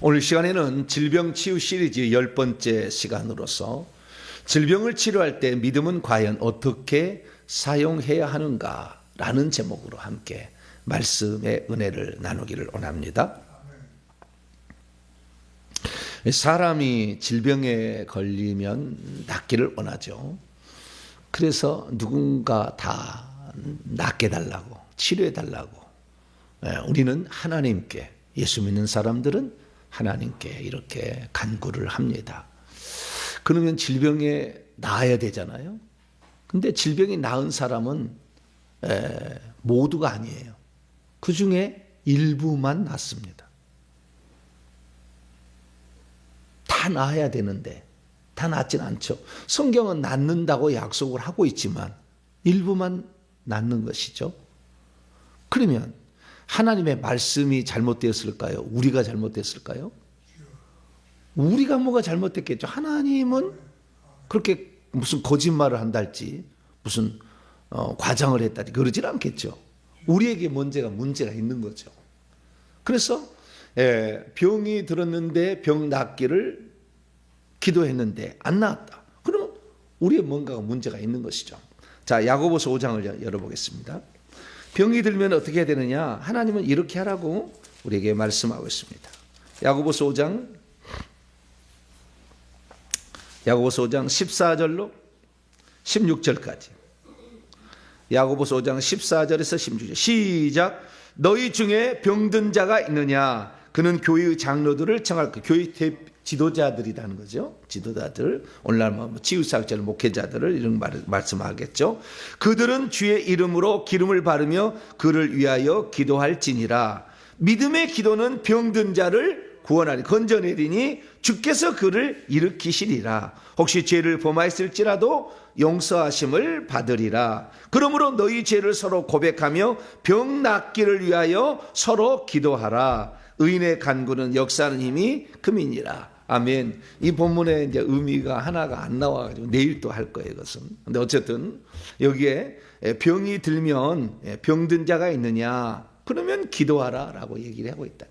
오늘 시간에는 질병 치유 시리즈 10번째 시간으로서 질병을 치료할 때 믿음은 과연 어떻게 사용해야 하는가 라는 제목으로 함께 말씀의 은혜를 나누기를 원합니다. 사람이 질병에 걸리면 낫기를 원하죠. 그래서 누군가 다 낫게 달라고, 치료해 달라고. 우리는 하나님께, 예수 믿는 사람들은 하나님께 이렇게 간구를 합니다. 그러면 질병에 나아야 되잖아요. 근데 질병이 나은 사람은 모두가 아니에요. 그 중에 일부만 낫습니다. 다 나아야 되는데 다 낫진 않죠. 성경은 낫는다고 약속을 하고 있지만 일부만 낫는 것이죠. 그러면 하나님의 말씀이 잘못되었을까요? 우리가 잘못됐을까요? 우리가 뭐가 잘못됐겠죠. 하나님은 그렇게 무슨 거짓말을 한달지 무슨 과장을 했다지 그러질 않겠죠. 우리에게 문제가 있는 거죠. 그래서 병이 들었는데 병 낫기를 기도했는데 안 나았다. 그러면 우리의 뭔가가 문제가 있는 것이죠. 자, 야고보서 5장을 열어보겠습니다. 병이 들면 어떻게 해야 되느냐? 하나님은 이렇게 하라고 우리에게 말씀하고 있습니다. 야고보서 5장 14절로 16절까지. 야고보서 5장 14절에서 16절. 시작. 너희 중에 병든 자가 있느냐? 그는 교회의 장로들을 청할 것. 교회 지도자들이라는 거죠. 지도자들. 오늘날 치유사역자 목회자들을 이런 말씀하겠죠. 그들은 주의 이름으로 기름을 바르며 그를 위하여 기도할지니라. 믿음의 기도는 병든 자를 구원하리 건져내리니 주께서 그를 일으키시리라. 혹시 죄를 범하였을지라도 용서하심을 받으리라. 그러므로 너희 죄를 서로 고백하며 병 낫기를 위하여 서로 기도하라. 의인의 간구는 역사하는 힘이 금이니라. 아멘. 이 본문에 이제 의미가 하나가 안 나와가지고 내일 또 할 거예요, 이것은. 근데 어쨌든 여기에 병이 들면 병든 자가 있느냐? 그러면 기도하라라고 얘기를 하고 있다.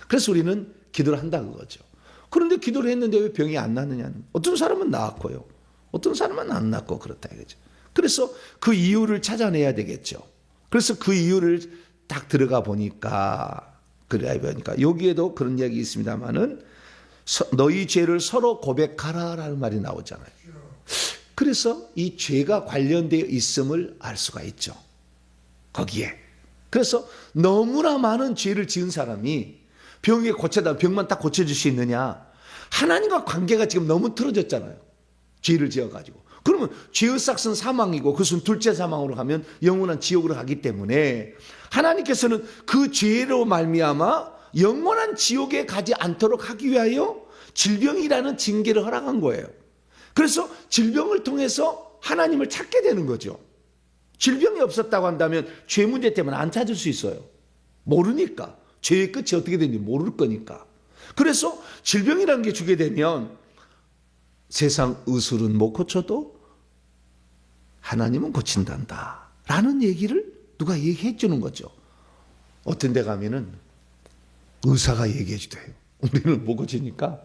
그래서 우리는 기도를 한다 그거죠. 그런데 기도를 했는데 왜 병이 안 낫느냐는. 어떤 사람은 나았고요. 어떤 사람은 안 낫고 그렇다 이거죠. 그래서 그 이유를 찾아내야 되겠죠. 그래서 그 이유를 딱 들어가 보니까 여기에도 그런 이야기 있습니다만은 너희 죄를 서로 고백하라라는 말이 나오잖아요. 그래서 이 죄가 관련되어 있음을 알 수가 있죠. 거기에. 그래서 너무나 많은 죄를 지은 사람이 병만 딱 고쳐줄 수 있느냐? 하나님과 관계가 지금 너무 틀어졌잖아요. 죄를 지어가지고. 그러면 죄의 삭은 사망이고 그것은 둘째 사망으로 가면 영원한 지옥으로 가기 때문에 하나님께서는 그 죄로 말미암아 영원한 지옥에 가지 않도록 하기 위하여 질병이라는 징계를 허락한 거예요. 그래서 질병을 통해서 하나님을 찾게 되는 거죠. 질병이 없었다고 한다면 죄 문제 때문에 안 찾을 수 있어요. 모르니까. 죄의 끝이 어떻게 되는지 모를 거니까. 그래서 질병이라는 게 주게 되면 세상 의술은 못 고쳐도 하나님은 고친단다 라는 얘기를 누가 얘기해 주는 거죠. 어떤 데 가면은 의사가 얘기해 주대요. 우리는 못 고치니까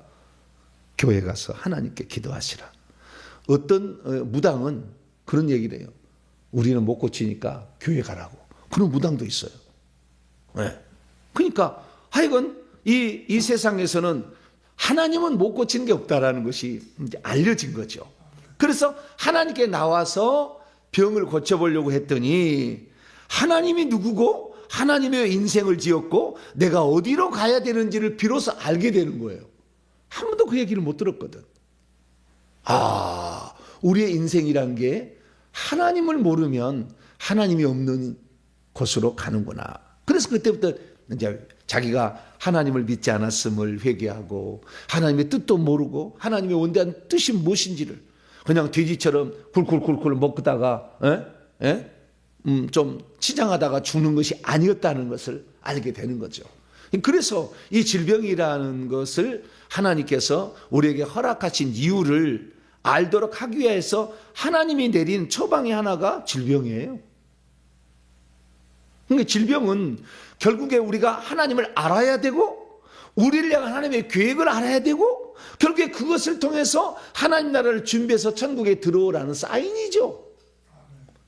교회 가서 하나님께 기도하시라. 어떤 무당은 그런 얘기를 해요. 우리는 못 고치니까 교회 가라고. 그런 무당도 있어요. 네. 그러니까 하여간 이 세상에서는 하나님은 못 고치는 게 없다라는 것이 이제 알려진 거죠. 그래서 하나님께 나와서 병을 고쳐보려고 했더니 하나님이 누구고 하나님의 인생을 지었고 내가 어디로 가야 되는지를 비로소 알게 되는 거예요. 한 번도 그 얘기를 못 들었거든. 우리의 인생이란 게 하나님을 모르면 하나님이 없는 곳으로 가는구나. 그래서 그때부터 이제 자기가 하나님을 믿지 않았음을 회개하고 하나님의 뜻도 모르고 하나님의 원대한 뜻이 무엇인지를 그냥 돼지처럼 굴굴굴굴 먹다가 좀 치장하다가 죽는 것이 아니었다는 것을 알게 되는 거죠. 그래서 이 질병이라는 것을 하나님께서 우리에게 허락하신 이유를 알도록 하기 위해서 하나님이 내린 처방의 하나가 질병이에요. 그러니까 질병은 결국에 우리가 하나님을 알아야 되고 우리를 향한 하나님의 계획을 알아야 되고 결국에 그것을 통해서 하나님 나라를 준비해서 천국에 들어오라는 사인이죠.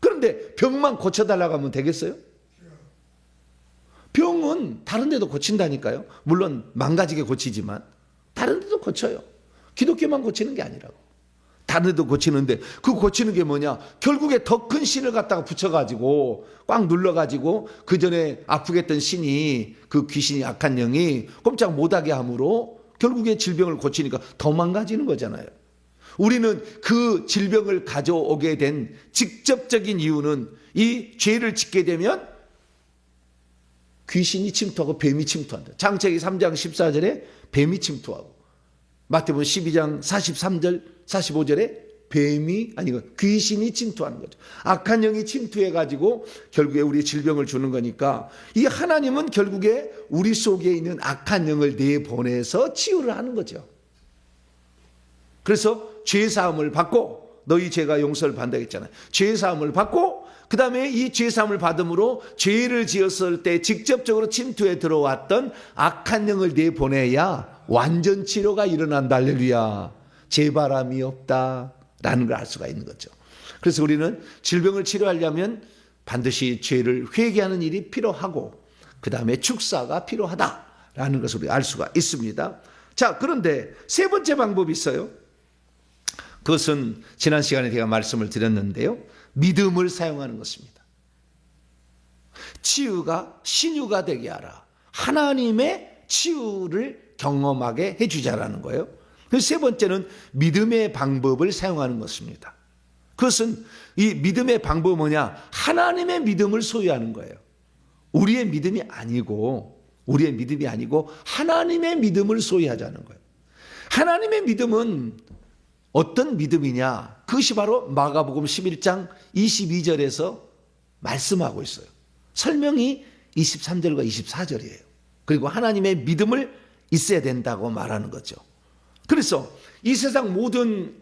그런데 병만 고쳐달라고 하면 되겠어요? 병은 다른 데도 고친다니까요. 물론 망가지게 고치지만 다른 데도 고쳐요. 기독교만 고치는 게 아니라고. 다른 데도 고치는데 그 고치는 게 뭐냐? 결국에 더 큰 신을 갖다가 붙여가지고 꽉 눌러가지고 그 전에 아프게 했던 신이, 그 귀신이, 악한 영이 꼼짝 못하게 함으로 결국에 질병을 고치니까 더 망가지는 거잖아요. 우리는 그 질병을 가져오게 된 직접적인 이유는 이 죄를 짓게 되면 귀신이 침투하고 뱀이 침투한다. 창세기 3장 14절에 뱀이 침투하고 마태복음 12장 43절 45절에 귀신이 침투하는 거죠. 악한 영이 침투해가지고 결국에 우리 질병을 주는 거니까 이 하나님은 결국에 우리 속에 있는 악한 영을 내보내서 치유를 하는 거죠. 그래서 죄사함을 받고 너희 죄가 용서를 받는다 했잖아요. 죄사함을 받고 그 다음에 이 죄사함을 받음으로 죄를 지었을 때 직접적으로 침투해 들어왔던 악한 영을 내보내야 완전 치료가 일어난다. 할렐루야. 재바람이 없다라는 걸 알 수가 있는 거죠. 그래서 우리는 질병을 치료하려면 반드시 죄를 회개하는 일이 필요하고 그 다음에 축사가 필요하다라는 것을 우리가 알 수가 있습니다. 자, 그런데 세 번째 방법이 있어요. 그것은 지난 시간에 제가 말씀을 드렸는데요. 믿음을 사용하는 것입니다. 치유가 신유가 되게 하라. 하나님의 치유를 경험하게 해주자라는 거예요. 그래서 세 번째는 믿음의 방법을 사용하는 것입니다. 그것은 이 믿음의 방법은 뭐냐? 하나님의 믿음을 소유하는 거예요. 우리의 믿음이 아니고 하나님의 믿음을 소유하자는 거예요. 하나님의 믿음은 어떤 믿음이냐? 그것이 바로 마가복음 11장 22절에서 말씀하고 있어요. 설명이 23절과 24절이에요. 그리고 하나님의 믿음을 있어야 된다고 말하는 거죠. 그래서 이 세상 모든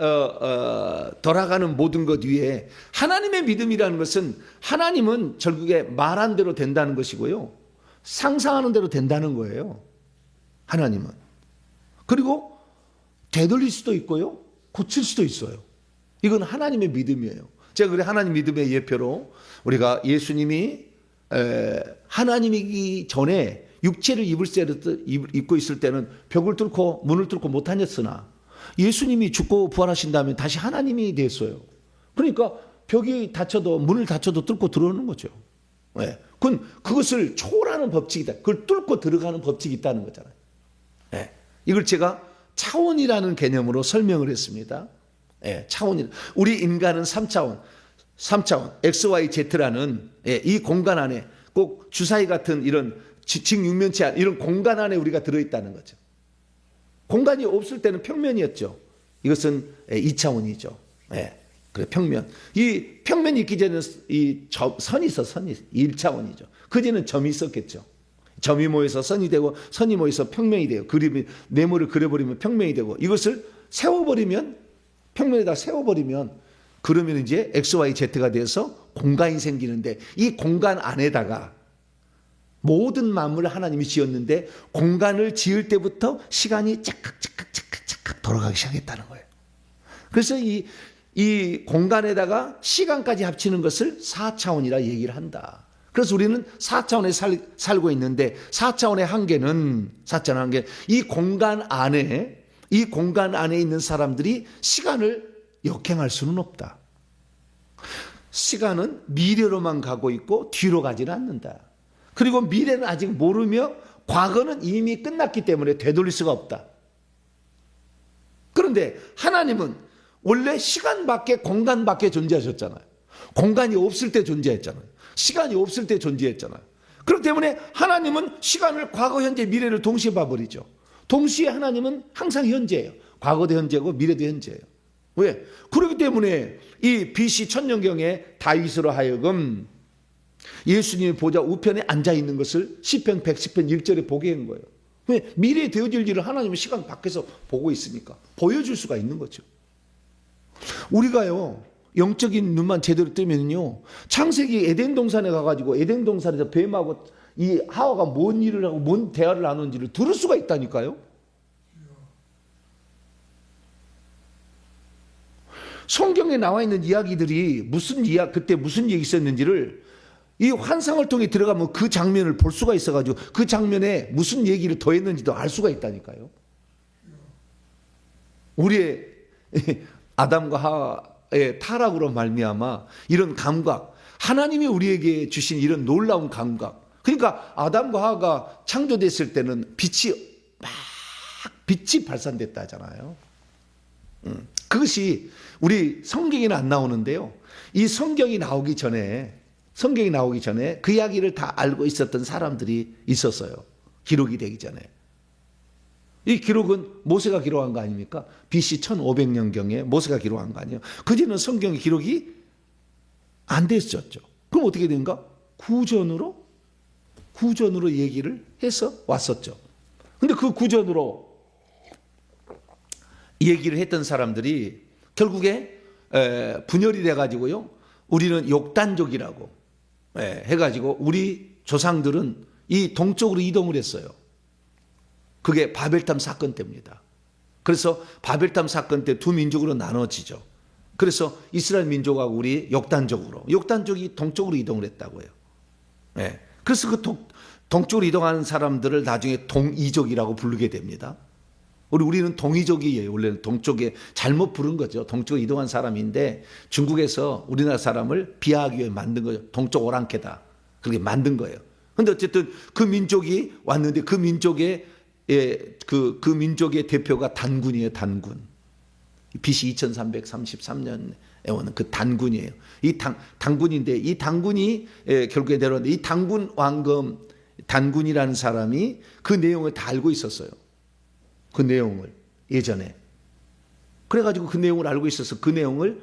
돌아가는 모든 것 위에 하나님의 믿음이라는 것은 하나님은 결국에 말한 대로 된다는 것이고요. 상상하는 대로 된다는 거예요. 하나님은. 그리고 되돌릴 수도 있고요. 고칠 수도 있어요. 이건 하나님의 믿음이에요. 제가 그래 하나님 믿음의 예표로 우리가 예수님이 하나님이기 전에 육체를 입고 있을 때는 벽을 뚫고 문을 뚫고 못 다녔으나 예수님이 죽고 부활하신 다음에 다시 하나님이 됐어요. 그러니까 벽이 닫혀도 문을 닫혀도 뚫고 들어오는 거죠. 네. 그것을 초월하는 법칙이다. 그걸 뚫고 들어가는 법칙이 있다는 거잖아요. 네. 이걸 제가 차원이라는 개념으로 설명을 했습니다. 네. 차원이. 우리 인간은 3차원, XYZ라는 이 공간 안에 꼭 주사위 같은 이런 직육면체 이런 공간 안에 우리가 들어있다는 거죠. 공간이 없을 때는 평면이었죠. 이것은 2차원이죠. 네. 그래, 평면. 이 평면이 있기 전에는 선이 있어, 선이 1차원이죠. 그전에는 점이 있었겠죠. 점이 모여서 선이 되고 선이 모여서 평면이 돼요. 네모를 그려버리면 평면이 되고 이것을 세워버리면 평면에다 세워버리면 그러면 이제 XYZ가 돼서 공간이 생기는데 이 공간 안에다가 모든 만물을 하나님이 지었는데 공간을 지을 때부터 시간이 착각 돌아가기 시작했다는 거예요. 그래서 이 공간에다가 시간까지 합치는 것을 4차원이라 얘기를 한다. 그래서 우리는 4차원에 살고 있는데 4차원의 한계는 이 공간 안에 있는 사람들이 시간을 역행할 수는 없다. 시간은 미래로만 가고 있고 뒤로 가지는 않는다. 그리고 미래는 아직 모르며 과거는 이미 끝났기 때문에 되돌릴 수가 없다. 그런데 하나님은 원래 시간 밖에 공간 밖에 존재하셨잖아요. 공간이 없을 때 존재했잖아요. 시간이 없을 때 존재했잖아요. 그렇기 때문에 하나님은 시간을 과거, 현재, 미래를 동시에 봐버리죠. 동시에 하나님은 항상 현재예요. 과거도 현재고 미래도 현재예요. 왜? 그렇기 때문에 이 BC 천년경에 다윗으로 하여금 예수님의 보좌 우편에 앉아있는 것을 시편 110편 1절에 보게 한 거예요. 왜? 미래에 되어질 일을 하나님은 시간 밖에서 보고 있으니까 보여줄 수가 있는 거죠. 우리가요 영적인 눈만 제대로 뜨면요 창세기 에덴 동산에 가가지고 에덴 동산에서 뱀하고 이 하와가 뭔 일을 하고 뭔 대화를 나누는지를 들을 수가 있다니까요. 성경에 나와 있는 이야기들이 그때 무슨 얘기 있었는지를 이 환상을 통해 들어가면 그 장면을 볼 수가 있어가지고 그 장면에 무슨 얘기를 더했는지도 알 수가 있다니까요. 우리의 아담과 하와의 타락으로 말미암아 이런 감각, 하나님이 우리에게 주신 이런 놀라운 감각. 그러니까 아담과 하와가 창조됐을 때는 빛이 발산됐다 하잖아요. 그것이 우리 성경에는 안 나오는데요. 이 성경이 나오기 전에 그 이야기를 다 알고 있었던 사람들이 있었어요. 기록이 되기 전에. 이 기록은 모세가 기록한 거 아닙니까? BC 1500년경에 모세가 기록한 거 아니에요? 그전에는 성경의 기록이 안 됐었죠. 그럼 어떻게 된가? 구전으로 얘기를 해서 왔었죠. 근데 그 구전으로 얘기를 했던 사람들이 결국에 분열이 돼가지고요. 우리는 욕단족이라고 해가지고 우리 조상들은 이 동쪽으로 이동을 했어요. 그게 바벨탑 사건 때입니다. 그래서 바벨탑 사건 때 두 민족으로 나눠지죠. 그래서 이스라엘 민족하고 우리 욕단족이 동쪽으로 이동을 했다고요. 그래서 그 동쪽으로 이동하는 사람들을 나중에 동이족이라고 부르게 됩니다. 우리는 동이족이에요. 원래는 동쪽에 잘못 부른 거죠. 동쪽으로 이동한 사람인데 중국에서 우리나라 사람을 비하하기 위해 만든 거죠. 동쪽 오랑캐다. 그렇게 만든 거예요. 그런데 어쨌든 그 민족이 왔는데 그 민족의 대표가 단군이에요. 단군. BC 2333년에 오는 그 단군이에요. 이 단군인데 이 단군이 결국에 내려왔는데 이 단군 왕검 단군이라는 사람이 그 내용을 다 알고 있었어요. 그 내용을 예전에. 그래가지고 그 내용을 알고 있어서 그 내용을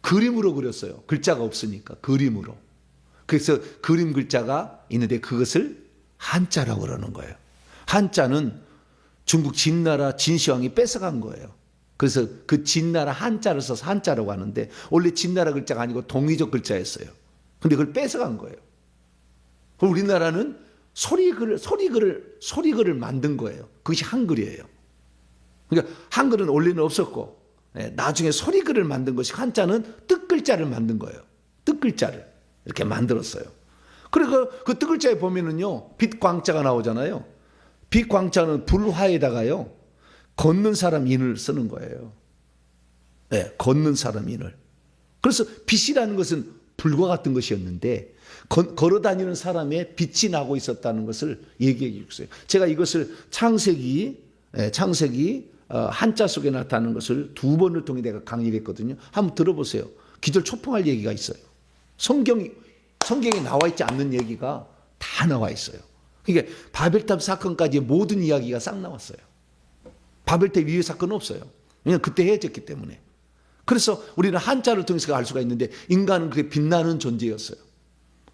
그림으로 그렸어요. 글자가 없으니까 그림으로. 그래서 그림 글자가 있는데 그것을 한자라고 그러는 거예요. 한자는 중국 진나라 진시황이 뺏어간 거예요. 그래서 그 진나라 한자를 써서 한자라고 하는데 원래 진나라 글자가 아니고 동이족 글자였어요. 근데 그걸 뺏어간 거예요. 그럼 우리나라는 소리글을 만든 거예요. 그것이 한글이에요. 그러니까 한글은 원래는 없었고 나중에 소리글을 만든 것이 한자는 뜻글자를 만든 거예요. 뜻글자를 이렇게 만들었어요. 그리고 그 뜻글자에 보면은요 빛광자가 나오잖아요. 빛광자는 불화에다가요 걷는 사람 인을 쓰는 거예요. 걷는 사람 인을. 그래서 빛이라는 것은 불과 같은 것이었는데 걸어 다니는 사람의 빛이 나고 있었다는 것을 얘기해 주세요. 제가 이것을 창세기 한자 속에 나타나는 것을 두 번을 통해 내가 강의를 했거든요. 한번 들어보세요. 기절초풍할 얘기가 있어요. 성경에 나와 있지 않는 얘기가 다 나와 있어요. 그러니까 바벨탑 사건까지 모든 이야기가 싹 나왔어요. 바벨탑 이후 사건은 없어요. 왜냐하면 그때 헤어졌기 때문에. 그래서 우리는 한자를 통해서 알 수가 있는데 인간은 그렇게 빛나는 존재였어요.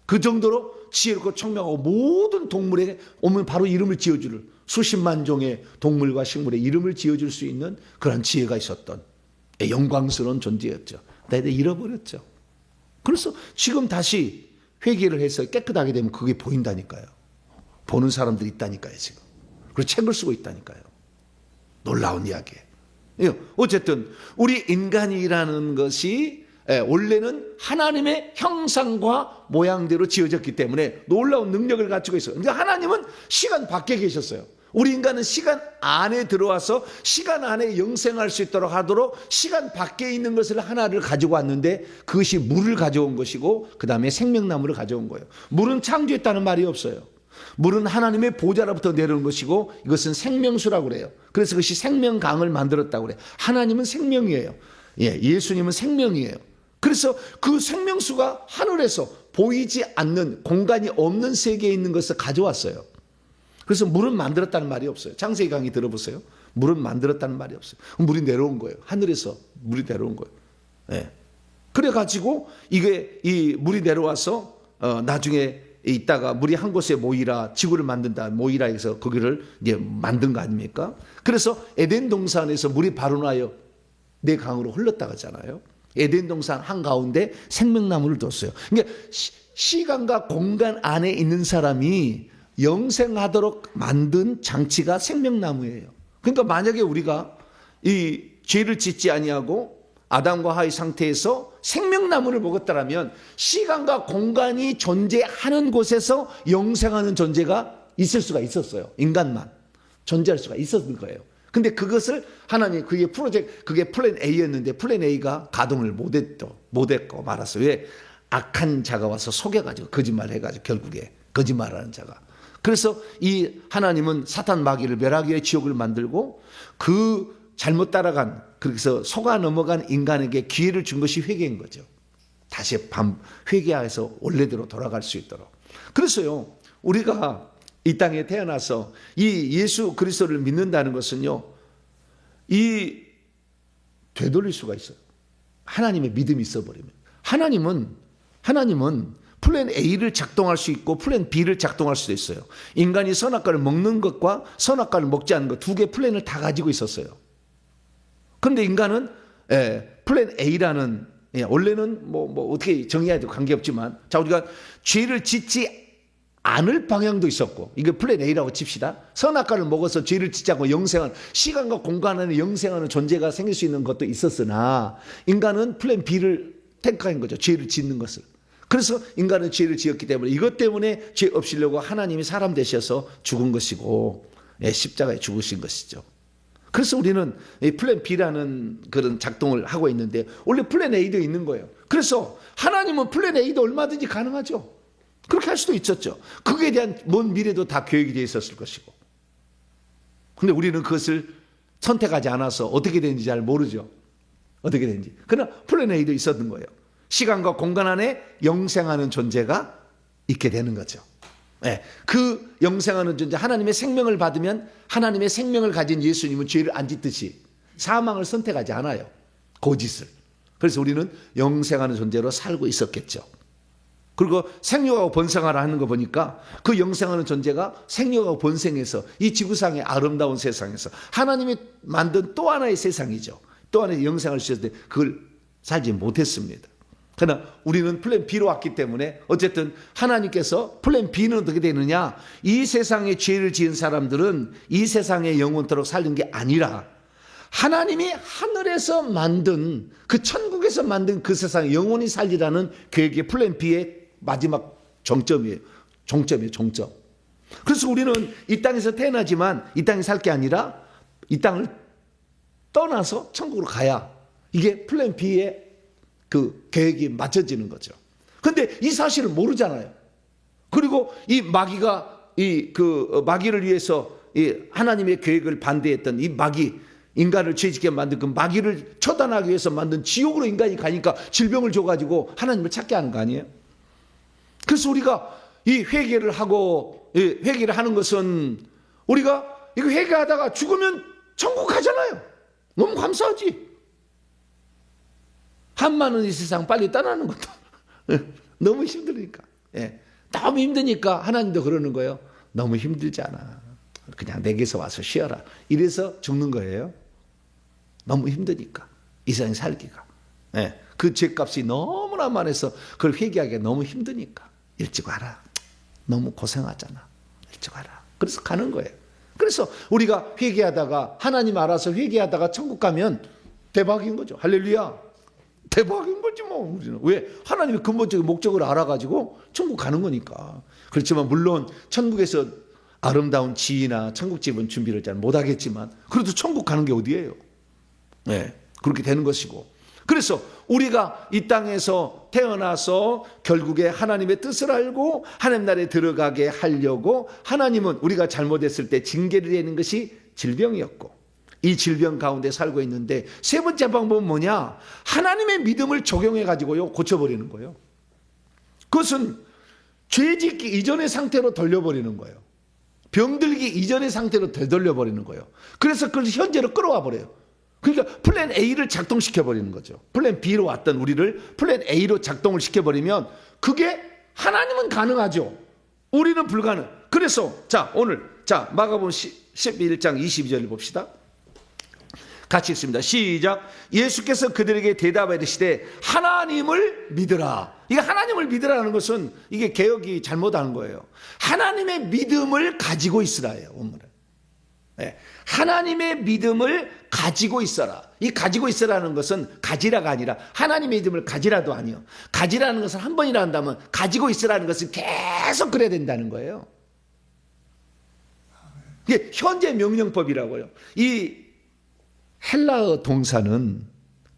그 정도로 지혜롭고 청명하고 모든 동물에 오면 바로 이름을 지어줄 수십만 종의 동물과 식물의 이름을 지어줄 수 있는 그런 지혜가 있었던 영광스러운 존재였죠. 근데 잃어버렸죠. 그래서 지금 다시 회개를 해서 깨끗하게 되면 그게 보인다니까요. 보는 사람들이 있다니까요 지금. 그리고 책을 쓰고 있다니까요. 놀라운 이야기예요. 어쨌든 우리 인간이라는 것이 원래는 하나님의 형상과 모양대로 지어졌기 때문에 놀라운 능력을 가지고 있어요. 그러니까 하나님은 시간 밖에 계셨어요. 우리 인간은 시간 안에 들어와서 시간 안에 영생할 수 있도록 하도록 시간 밖에 있는 것을 하나를 가지고 왔는데 그것이 물을 가져온 것이고 그 다음에 생명나무를 가져온 거예요. 물은 창조했다는 말이 없어요. 물은 하나님의 보좌로부터 내려온 것이고 이것은 생명수라고 그래요. 그래서 그것이 생명강을 만들었다고 그래요. 하나님은 생명이에요. 예수님은 생명이에요. 그래서 그 생명수가 하늘에서 보이지 않는 공간이 없는 세계에 있는 것을 가져왔어요. 그래서 물은 만들었다는 말이 없어요. 창세기 강의 들어보세요. 물은 만들었다는 말이 없어요. 물이 내려온 거예요. 하늘에서 물이 내려온 거예요. 그래가지고 이 물이 내려와서 나중에 있다가 물이 한 곳에 모이라 지구를 만든다 모이라 해서 거기를 이제 만든 거 아닙니까? 그래서 에덴 동산에서 물이 발원하여 내 강으로 흘렀다 하잖아요. 에덴 동산 한가운데 생명나무를 뒀어요. 그러니까 시간과 공간 안에 있는 사람이 영생하도록 만든 장치가 생명나무예요. 그러니까 만약에 우리가 이 죄를 짓지 아니하고 아담과 하의 상태에서 생명나무를 먹었다라면 시간과 공간이 존재하는 곳에서 영생하는 존재가 있을 수가 있었어요. 인간만 존재할 수가 있었을 거예요. 근데 그것을 하나님, 그게 플랜 A였는데 플랜 A가 가동을 못했고 말았어요. 왜? 악한 자가 와서 속여가지고 거짓말 해가지고 결국에 거짓말하는 자가. 그래서 이 하나님은 사탄 마귀를 멸하기에 지옥을 만들고 그 잘못 따라간, 그래서 속아 넘어간 인간에게 기회를 준 것이 회개인 거죠. 다시 회개해서 원래대로 돌아갈 수 있도록. 그래서요, 우리가 이 땅에 태어나서 이 예수 그리스도를 믿는다는 것은요, 이 되돌릴 수가 있어요. 하나님의 믿음이 있어버리면. 하나님은 플랜 A를 작동할 수 있고 플랜 B를 작동할 수도 있어요. 인간이 선악과를 먹는 것과 선악과를 먹지 않는 것 두 개 플랜을 다 가지고 있었어요. 그런데 인간은 플랜 A라는, 원래는 뭐 어떻게 정의해야 돼 관계없지만, 자, 우리가 죄를 짓지 않을 방향도 있었고, 이게 플랜 A라고 칩시다. 선악과를 먹어서 죄를 짓지 않고 영생하는, 시간과 공간 안에 영생하는 존재가 생길 수 있는 것도 있었으나, 인간은 플랜 B를 택한 거죠. 죄를 짓는 것을. 그래서 인간은 죄를 지었기 때문에 이것 때문에 죄 없이려고 하나님이 사람 되셔서 죽은 것이고, 십자가에 죽으신 것이죠. 그래서 우리는 플랜 B라는 그런 작동을 하고 있는데, 원래 플랜 A도 있는 거예요. 그래서 하나님은 플랜 A도 얼마든지 가능하죠. 그렇게 할 수도 있었죠. 그에 대한 먼 미래도 다 계획이 되어 있었을 것이고. 근데 우리는 그것을 선택하지 않아서 어떻게 되는지 잘 모르죠. 어떻게 되는지. 그러나 플랜 A도 있었던 거예요. 시간과 공간 안에 영생하는 존재가 있게 되는 거죠. 그 영생하는 존재, 하나님의 생명을 받으면, 하나님의 생명을 가진 예수님은 죄를 안 짓듯이 사망을 선택하지 않아요. 고짓을. 그래서 우리는 영생하는 존재로 살고 있었겠죠. 그리고 생육하고 번성하라 하는 거 보니까 그 영생하는 존재가 생육하고 번성해서 이 지구상의 아름다운 세상에서 하나님이 만든 또 하나의 세상이죠. 또 하나의 영생을 주셨는데 그걸 살지 못했습니다. 그러나 우리는 플랜 B로 왔기 때문에 어쨌든 하나님께서 플랜 B는 어떻게 되느냐, 이 세상에 죄를 지은 사람들은 이 세상에 영원토록 사는 게 아니라 하나님이 하늘에서 만든 그 천국에서 만든 그 세상에 영원히 살리라는 계획의 플랜 B의 마지막 정점이에요. 종점. 그래서 우리는 이 땅에서 태어나지만 이 땅에 살 게 아니라 이 땅을 떠나서 천국으로 가야 이게 플랜 B의 그 계획이 맞춰지는 거죠. 그런데 이 사실을 모르잖아요. 그리고 이 마귀가 마귀를 위해서 이 하나님의 계획을 반대했던 이 마귀, 인간을 죄짓게 만든 그 마귀를 처단하기 위해서 만든 지옥으로 인간이 가니까 질병을 줘가지고 하나님을 찾게 하는 거 아니에요? 그래서 우리가 이 회개를 하고, 회개를 하는 것은 우리가 이거 회개하다가 죽으면 천국 가잖아요. 너무 감사하지. 한많은 이 세상 빨리 떠나는 것도 너무 힘드니까. 너무 힘드니까 하나님도 그러는 거예요. 너무 힘들지 않아. 그냥 내게서 와서 쉬어라. 이래서 죽는 거예요. 너무 힘드니까. 이 세상에 살기가. 그 죄값이 너무나 많아서 그걸 회개하기가 너무 힘드니까. 일찍 와라. 너무 고생하잖아. 일찍 와라. 그래서 가는 거예요. 그래서 우리가 회개하다가, 하나님 알아서 회개하다가 천국 가면 대박인 거죠. 할렐루야. 대박인 거지 뭐. 우리는 왜? 하나님의 근본적인 목적을 알아가지고 천국 가는 거니까. 그렇지만 물론 천국에서 아름다운 지나 천국집은 준비를 잘 못하겠지만 그래도 천국 가는 게 어디예요? 그렇게 되는 것이고. 그래서 우리가 이 땅에서 태어나서 결국에 하나님의 뜻을 알고 하나님 나라에 들어가게 하려고, 하나님은 우리가 잘못했을 때 징계를 내는 것이 질병이었고, 이 질병 가운데 살고 있는데 세 번째 방법은 뭐냐? 하나님의 믿음을 적용해 가지고요 고쳐버리는 거예요. 그것은 죄짓기 이전의 상태로 돌려버리는 거예요. 병들기 이전의 상태로 되돌려버리는 거예요. 그래서 그걸 현재로 끌어와 버려요. 그러니까 플랜 A를 작동시켜버리는 거죠. 플랜 B로 왔던 우리를 플랜 A로 작동을 시켜버리면 그게 하나님은 가능하죠. 우리는 불가능. 그래서 오늘 마가복음 11장 22절을 봅시다. 같이 읽습니다. 시작. 예수께서 그들에게 대답하여 이르시되 하나님을 믿으라. 이게 하나님을 믿으라는 것은 이게 개혁이 잘못하는 거예요. 하나님의 믿음을 가지고 있으라예요. 원문은. 네. 하나님의 믿음을 가지고 있어라. 이 가지고 있어라는 것은 가지라가 아니라 하나님의 믿음을 가지라도 아니요. 가지라는 것은 한 번이라 한다면 가지고 있으라는 것은 계속 그래야 된다는 거예요. 이게 현재 명령법이라고요. 이 헬라어 동사는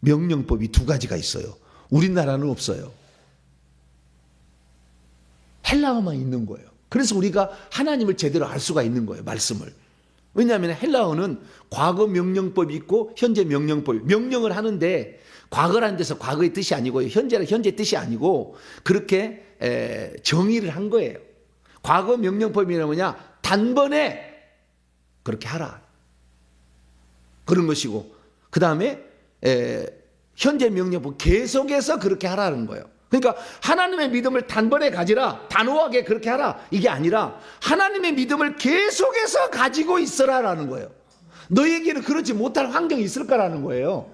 명령법이 두 가지가 있어요. 우리나라는 없어요. 헬라어만 있는 거예요. 그래서 우리가 하나님을 제대로 알 수가 있는 거예요. 말씀을. 왜냐하면 헬라어는 과거 명령법이 있고 현재 명령법이, 명령을 하는데 과거라는 데서 과거의 뜻이 아니고 현재는 현재 뜻이 아니고 그렇게 정의를 한 거예요. 과거 명령법이 뭐냐? 단번에 그렇게 하라. 그런 것이고 그 다음에 현재 명령법 계속해서 그렇게 하라는 거예요. 그러니까 하나님의 믿음을 단번에 가지라, 단호하게 그렇게 하라, 이게 아니라 하나님의 믿음을 계속해서 가지고 있어라라는 거예요. 너에게는 그렇지 못할 환경이 있을까라는 거예요.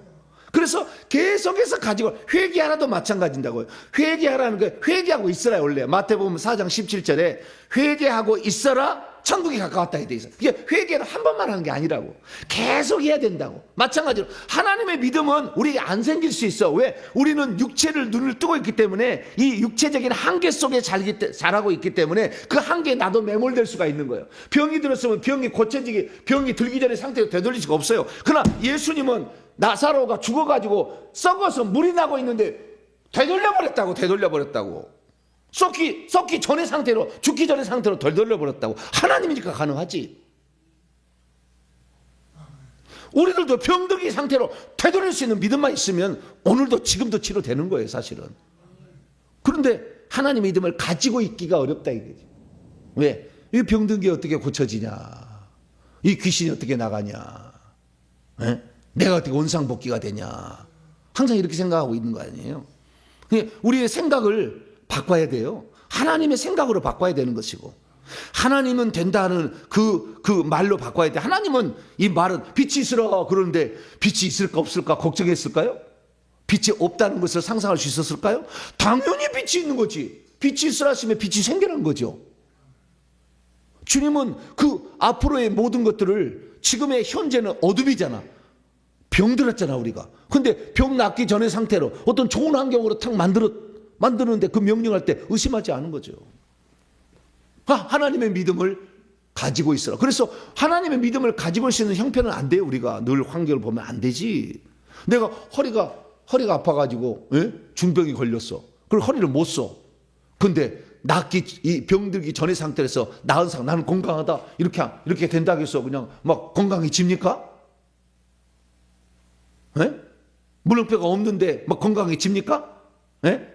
그래서 계속해서 가지고, 회개하라도 마찬가지인다고요. 회개하라는 게 회개하고 있으라. 원래 마태복음 4장 17절에 회개하고 있어라 천국이 가까웠다 돼 있어. 이게 회개는 한 번만 하는 게 아니라고. 계속 해야 된다고. 마찬가지로 하나님의 믿음은 우리에게 안 생길 수 있어. 왜? 우리는 육체를 눈을 뜨고 있기 때문에 이 육체적인 한계 속에 자라고 있기 때문에 그 한계에 나도 매몰될 수가 있는 거예요. 병이 들었으면 병이 고쳐지기, 병이 들기 전에 상태로 되돌릴 수가 없어요. 그러나 예수님은 나사로가 죽어가지고 썩어서 물이 나고 있는데 되돌려버렸다고. 썩기 전의 상태로, 죽기 전의 상태로 덜 돌려버렸다고. 하나님이니까 가능하지. 우리들도 병들기 상태로 되돌릴 수 있는 믿음만 있으면 오늘도 지금도 치료되는 거예요, 사실은. 그런데 하나님의 믿음을 가지고 있기가 어렵다 이거지. 왜? 이 병든 게 어떻게 고쳐지냐? 이 귀신이 어떻게 나가냐? 에? 내가 어떻게 원상복귀가 되냐? 항상 이렇게 생각하고 있는 거 아니에요? 우리의 생각을 바꿔야 돼요. 하나님의 생각으로 바꿔야 되는 것이고, 하나님은 된다는 그 말로 바꿔야 돼. 하나님은 이 말은 빛이 있으라 그러는데 빛이 있을까 없을까 걱정했을까요? 빛이 없다는 것을 상상할 수 있었을까요? 당연히 빛이 있는 거지. 빛이 있으라 하시면 빛이 생겨난 거죠. 주님은 그 앞으로의 모든 것들을, 지금의 현재는 어둠이잖아. 병들었잖아 우리가. 근데 병 낫기 전의 상태로 어떤 좋은 환경으로 탁 만드는데 그 명령할 때 의심하지 않은 거죠. 하나님의 믿음을 가지고 있어라. 그래서 하나님의 믿음을 가지고 있는 형편은 안 돼요. 우리가 늘 환경을 보면 안 되지. 내가 허리가 아파가지고 중병이 걸렸어. 그리고 허리를 못 써. 근데 이 병들기 전의 상태에서 나은 상태, 나는 건강하다 이렇게 된다고 해서 그냥 막 건강해집니까? 물렁뼈가 없는데 막 건강해집니까?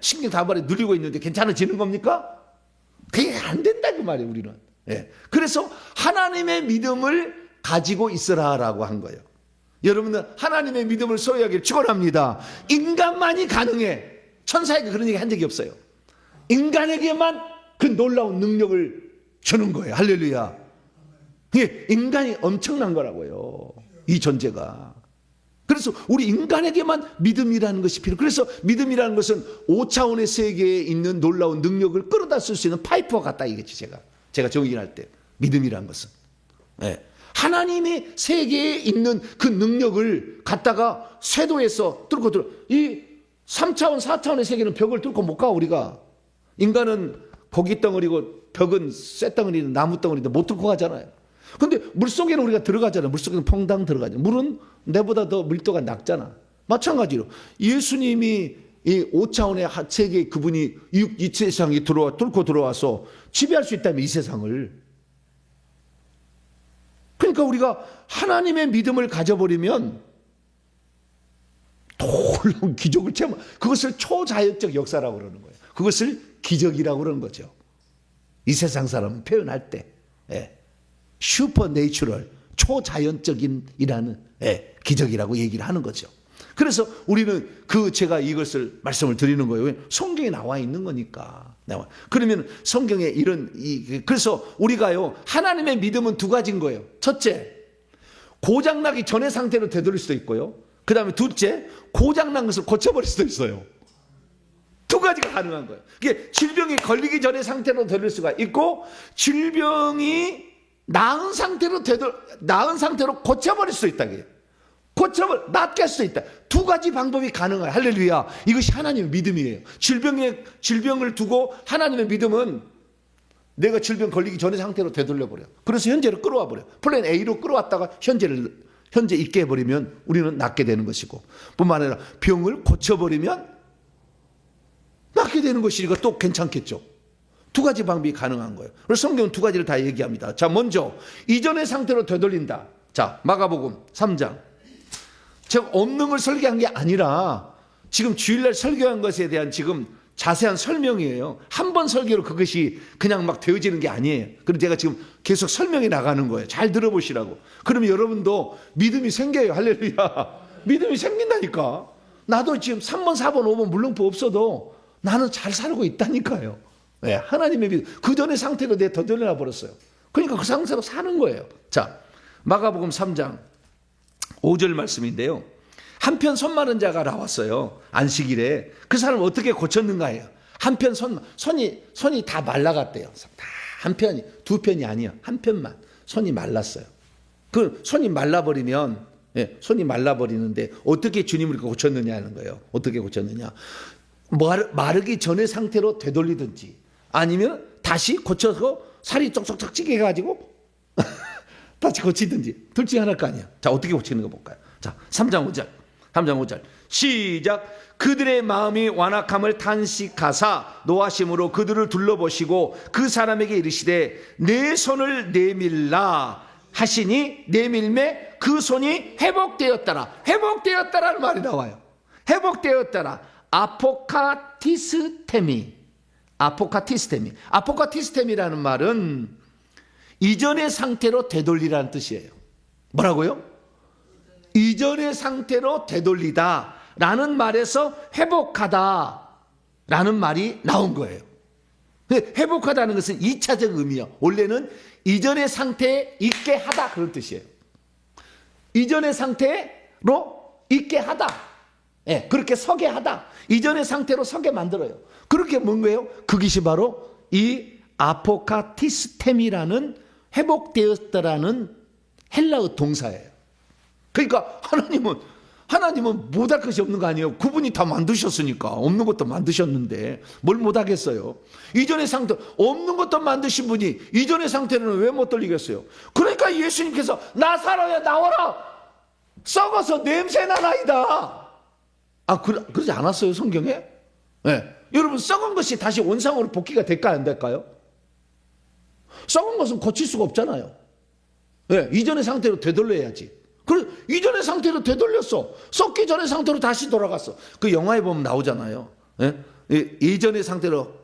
신경 다발이 눌리고 있는데 괜찮아지는 겁니까? 그게 안 된다 그 말이에요. 우리는. 그래서 하나님의 믿음을 가지고 있으라라고 한 거예요. 여러분은 하나님의 믿음을 소유하기를 축원합니다. 인간만이 가능해. 천사에게 그런 얘기 한 적이 없어요. 인간에게만 그 놀라운 능력을 주는 거예요. 할렐루야. 이게 인간이 엄청난 거라고요. 이 존재가. 그래서 우리 인간에게만 믿음이라는 것이 필요해요. 그래서 믿음이라는 것은 5차원의 세계에 있는 놀라운 능력을 끌어다 쓸 수 있는 파이프와 같다 이겠지. 제가 정의할 때 믿음이라는 것은 하나님의 세계에 있는 그 능력을 갖다가 쇄도해서 뚫고 들어. 이 3차원 4차원의 세계는 벽을 뚫고 못 가. 우리가 인간은 고기 덩어리고 벽은 쇳덩어리는 나무 덩어리인데 못 뚫고 가잖아요. 근데 물속에는 우리가 들어가잖아요. 물속에는 퐁당 들어가죠. 물은 내보다 더 밀도가 낮잖아. 마찬가지로 예수님이 이 5차원의 세계, 그분이 이 세상에 뚫고 들어와서 지배할 수 있다면 이 세상을. 그러니까 우리가 하나님의 믿음을 가져버리면 놀라운 기적을 체험, 그것을 초자연적 역사라고 그러는 거예요. 그것을 기적이라고 그러는 거죠. 이 세상 사람은 표현할 때 슈퍼내추럴, 초자연적인이라는 기적이라고 얘기를 하는 거죠. 그래서 우리는 제가 이것을 말씀을 드리는 거예요. 성경에 나와 있는 거니까. 그러면 성경에 그래서 우리가요, 하나님의 믿음은 두 가지인 거예요. 첫째, 고장나기 전의 상태로 되돌릴 수도 있고요. 그 다음에 둘째, 고장난 것을 고쳐버릴 수도 있어요. 두 가지가 가능한 거예요. 이게 질병이 걸리기 전의 상태로 되돌릴 수가 있고, 질병이 나은 상태로 고쳐버릴 수 있다. 낫게 할 수 있다. 두 가지 방법이 가능해요. 할렐루야. 이것이 하나님의 믿음이에요. 질병을 두고 하나님의 믿음은 내가 질병 걸리기 전의 상태로 되돌려버려. 그래서 현재로 끌어와 버려. 플랜 A로 끌어왔다가 현재 있게 해버리면 우리는 낫게 되는 것이고, 뿐만 아니라 병을 고쳐버리면 낫게 되는 것이니까 또 괜찮겠죠. 두 가지 방법이 가능한 거예요. 그래서 성경은 두 가지를 다 얘기합니다. 자, 먼저 이전의 상태로 되돌린다. 자, 마가복음 3장. 제가 없는 걸 설계한 게 아니라 지금 주일날 설교한 것에 대한 지금 자세한 설명이에요. 한 번 설교로 그것이 그냥 막 되어지는 게 아니에요. 그래서 제가 지금 계속 설명해 나가는 거예요. 잘 들어보시라고. 그러면 여러분도 믿음이 생겨요. 할렐루야. 믿음이 생긴다니까. 나도 지금 3번, 4번, 5번 물렁포 없어도 나는 잘 살고 있다니까요. 네, 하나님의 믿음. 그 전의 상태로 내 되돌려 버렸어요. 그러니까 그 상태로 사는 거예요. 자, 마가복음 3장 5절 말씀인데요. 한편 손 마른 자가 나왔어요. 안식일에. 그 사람을 어떻게 고쳤는가예요. 한편 손이 다 말라갔대요. 다 한 편이, 두 편이 아니야. 한 편만. 손이 말랐어요. 그 손이 말라버리면, 손이 말라버리는데 어떻게 주님을 고쳤느냐 하는 거예요. 어떻게 고쳤느냐. 마르기 전의 상태로 되돌리든지 아니면 다시 고쳐서 살이 쪽쪽쪽 찌게 해가지고 다시 고치든지 둘 중에 하나일 거 아니야. 자, 어떻게 고치는 거 볼까요? 자, 3장 5절 시작. 그들의 마음이 완악함을 탄식하사 노하심으로 그들을 둘러보시고 그 사람에게 이르시되 내 손을 내밀라 하시니 내밀매 그 손이 회복되었더라. 회복되었다라는 말이 나와요. 회복되었더라. 아포카티스테미라는 말은 이전의 상태로 되돌리라는 뜻이에요. 뭐라고요? 이전의 상태로 되돌리다 라는 말에서 회복하다 라는 말이 나온 거예요. 회복하다는 것은 2차적 의미예요. 원래는 이전의 상태에 있게 하다 그런 뜻이에요. 이전의 상태로 있게 하다. 그렇게 서게 하다. 이전의 상태로 서게 만들어요. 그렇게 뭔가요? 그것이 바로 이 아포카티스템이라는 회복되었다라는 헬라어 동사예요. 그러니까 하나님은 못할 것이 없는 거 아니에요. 그분이 다 만드셨으니까. 없는 것도 만드셨는데 뭘 못하겠어요. 이전의 상태, 없는 것도 만드신 분이 이전의 상태는 왜 못 돌리겠어요. 그러니까 예수님께서 나사로야 나와라. 썩어서 냄새나나이다. 그러지 않았어요 성경에? 여러분, 썩은 것이 다시 원상으로 복귀가 될까요 안 될까요? 썩은 것은 고칠 수가 없잖아요. 이전의 상태로 되돌려야지. 그래, 이전의 상태로 되돌렸어. 썩기 전의 상태로 다시 돌아갔어. 그 영화에 보면 나오잖아요. 이전의 상태로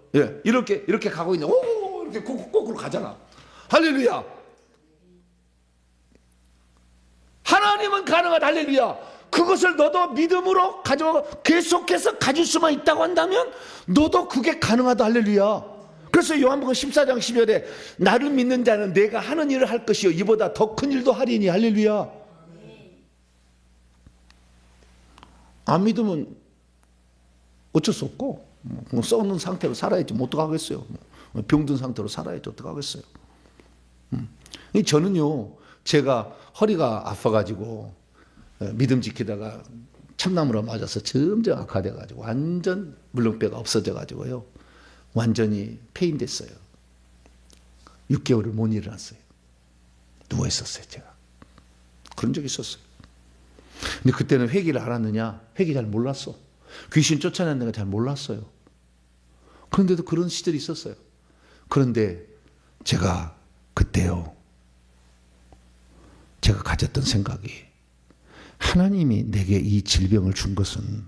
이렇게 가고 있는, 이렇게 거꾸로 가잖아. 할렐루야. 하나님은 가능하다. 할렐루야. 그것을 너도 믿음으로 가져가고 계속해서 가질 수만 있다고 한다면 너도 그게 가능하다. 할렐루야. 그래서 요한복음 14장 12절에 나를 믿는 자는 내가 하는 일을 할 것이요 이보다 더 큰 일도 하리니. 할렐루야. 안 믿으면 어쩔 수 없고 썩는 상태로 살아야지. 뭐 어떡하겠어요. 병든 상태로 살아야지. 어떡하겠어요. 저는요, 제가 허리가 아파가지고 믿음 지키다가 참나무로 맞아서 점점 악화돼가지고 완전 물렁뼈가 없어져가지고요, 완전히 폐인됐어요. 6개월을 못 일어났어요. 누워있었어요. 제가 그런 적이 있었어요. 근데 그때는 회개를 알았느냐? 회개 잘 몰랐어. 귀신 쫓아내는 거 잘 몰랐어요. 그런데도 그런 시절이 있었어요. 그런데 제가 그때요, 제가 가졌던 생각이, 하나님이 내게 이 질병을 준 것은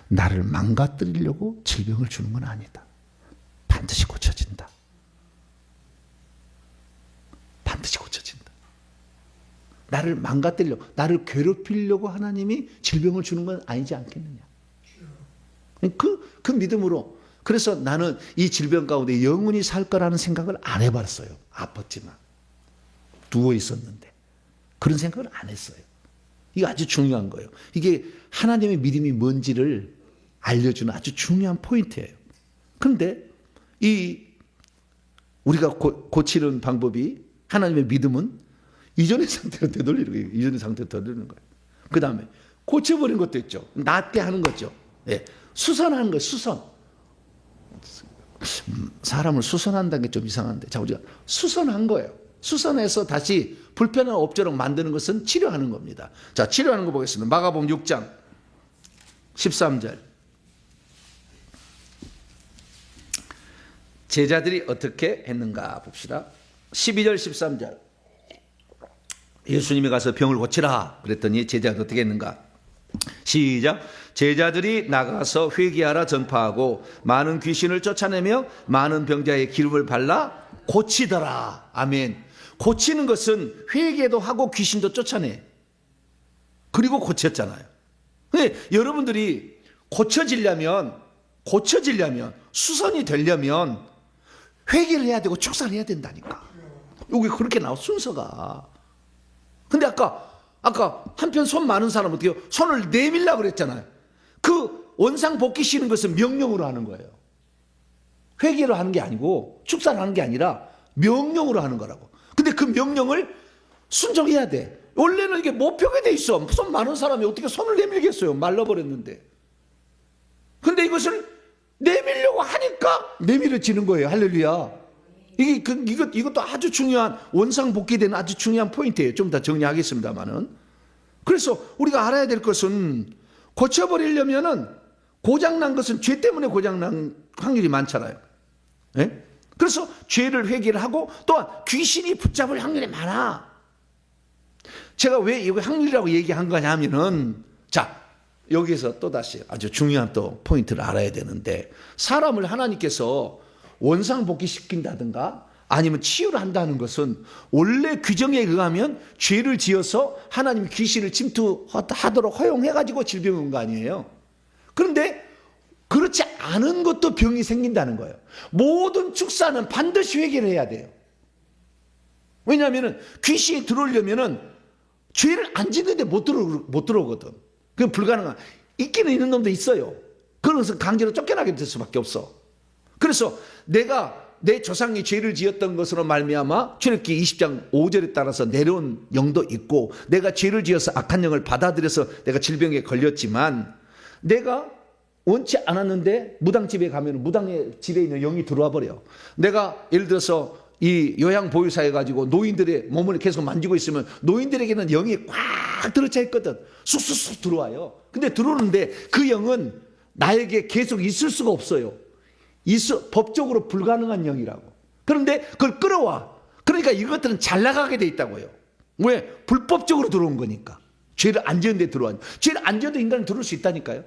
나를 망가뜨리려고 질병을 주는 건 아니다. 반드시 고쳐진다. 반드시 고쳐진다. 나를 망가뜨리려고, 나를 괴롭히려고 하나님이 질병을 주는 건 아니지 않겠느냐. 그 믿음으로, 그래서 나는 이 질병 가운데 영원히 살 거라는 생각을 안 해봤어요. 아팠지만. 누워 있었는데. 그런 생각을 안 했어요. 이게 아주 중요한 거예요. 이게 하나님의 믿음이 뭔지를 알려주는 아주 중요한 포인트예요. 그런데 이 우리가 고치는 방법이 하나님의 믿음은 이전의 상태로 되돌리는 거예요. 이전의 상태로 되돌리는 거예요. 그 다음에 고쳐버린 것도 있죠. 낫게 하는 거죠. 예. 수선하는 거예요. 수선. 사람을 수선한다는 게 좀 이상한데, 자, 우리가 수선한 거예요. 수선해서 다시 불편한 없도록 만드는 것은 치료하는 겁니다. 자, 치료하는 거 보겠습니다. 마가복음 6장 13절. 제자들이 어떻게 했는가 봅시다. 12절 13절. 예수님이 가서 병을 고치라 그랬더니 제자들이 어떻게 했는가. 시작. 제자들이 나가서 회개하라 전파하고 많은 귀신을 쫓아내며 많은 병자에 기름을 발라 고치더라. 아멘. 고치는 것은 회개도 하고 귀신도 쫓아내. 그리고 고쳤잖아요. 근데 여러분들이 고쳐지려면 수선이 되려면 회개를 해야 되고 축사를 해야 된다니까. 여기 그렇게 나와 순서가. 근데 아까 한편 손 많은 사람 어떻게 손을 내밀라고 그랬잖아요. 그 원상 복귀시는 것은 명령으로 하는 거예요. 회개로 하는 게 아니고 축사를 하는 게 아니라 명령으로 하는 거라고. 근데 그 명령을 순종해야 돼. 원래는 이게 못 펴게 돼 있어. 손 많은 사람이 어떻게 손을 내밀겠어요. 말라버렸는데. 근데 이것을 내밀려고 하니까 내밀어지는 거예요. 할렐루야. 이것도 아주 중요한 원상 복귀되는 아주 중요한 포인트예요. 좀 더 정리하겠습니다만은. 그래서 우리가 알아야 될 것은 고쳐버리려면은 고장난 것은 죄 때문에 고장난 확률이 많잖아요. 예? 그래서 죄를 회개를 하고 또한 귀신이 붙잡을 확률이 많아. 제가 왜 이거 확률이라고 얘기한 거냐 하면은, 자, 여기서 또다시 아주 중요한 또 포인트를 알아야 되는데, 사람을 하나님께서 원상복귀시킨다든가 아니면 치유를 한다는 것은 원래 규정에 의하면 죄를 지어서 하나님 귀신을 침투하도록 허용해가지고 질병이 온 거 아니에요. 그런데 그렇지 않은 것도 병이 생긴다는 거예요. 모든 축사는 반드시 회개를 해야 돼요. 왜냐하면 귀신이 들어오려면 죄를 안 짓는데 못 들어오거든. 그건 불가능한. 있기는 있는 놈도 있어요. 그래서 강제로 쫓겨나게 될 수밖에 없어. 그래서 내가 내 조상이 죄를 지었던 것으로 말미암아 출애굽기 20장 5절에 따라서 내려온 영도 있고, 내가 죄를 지어서 악한 영을 받아들여서 내가 질병에 걸렸지만, 내가 원치 않았는데 무당집에 가면 무당의 집에 있는 영이 들어와 버려. 내가 예를 들어서 이 요양보유사 해가지고 노인들의 몸을 계속 만지고 있으면 노인들에게는 영이 꽉 들어차 있거든. 쑥쑥쑥 들어와요. 근데 들어오는데 그 영은 나에게 계속 있을 수가 없어요. 법적으로 불가능한 영이라고. 그런데 그걸 끌어와. 그러니까 이것들은 잘 나가게 돼 있다고요. 왜? 불법적으로 들어온 거니까. 죄를 안 지은 데 들어와. 죄를 안 지어도 인간은 들어올 수 있다니까요.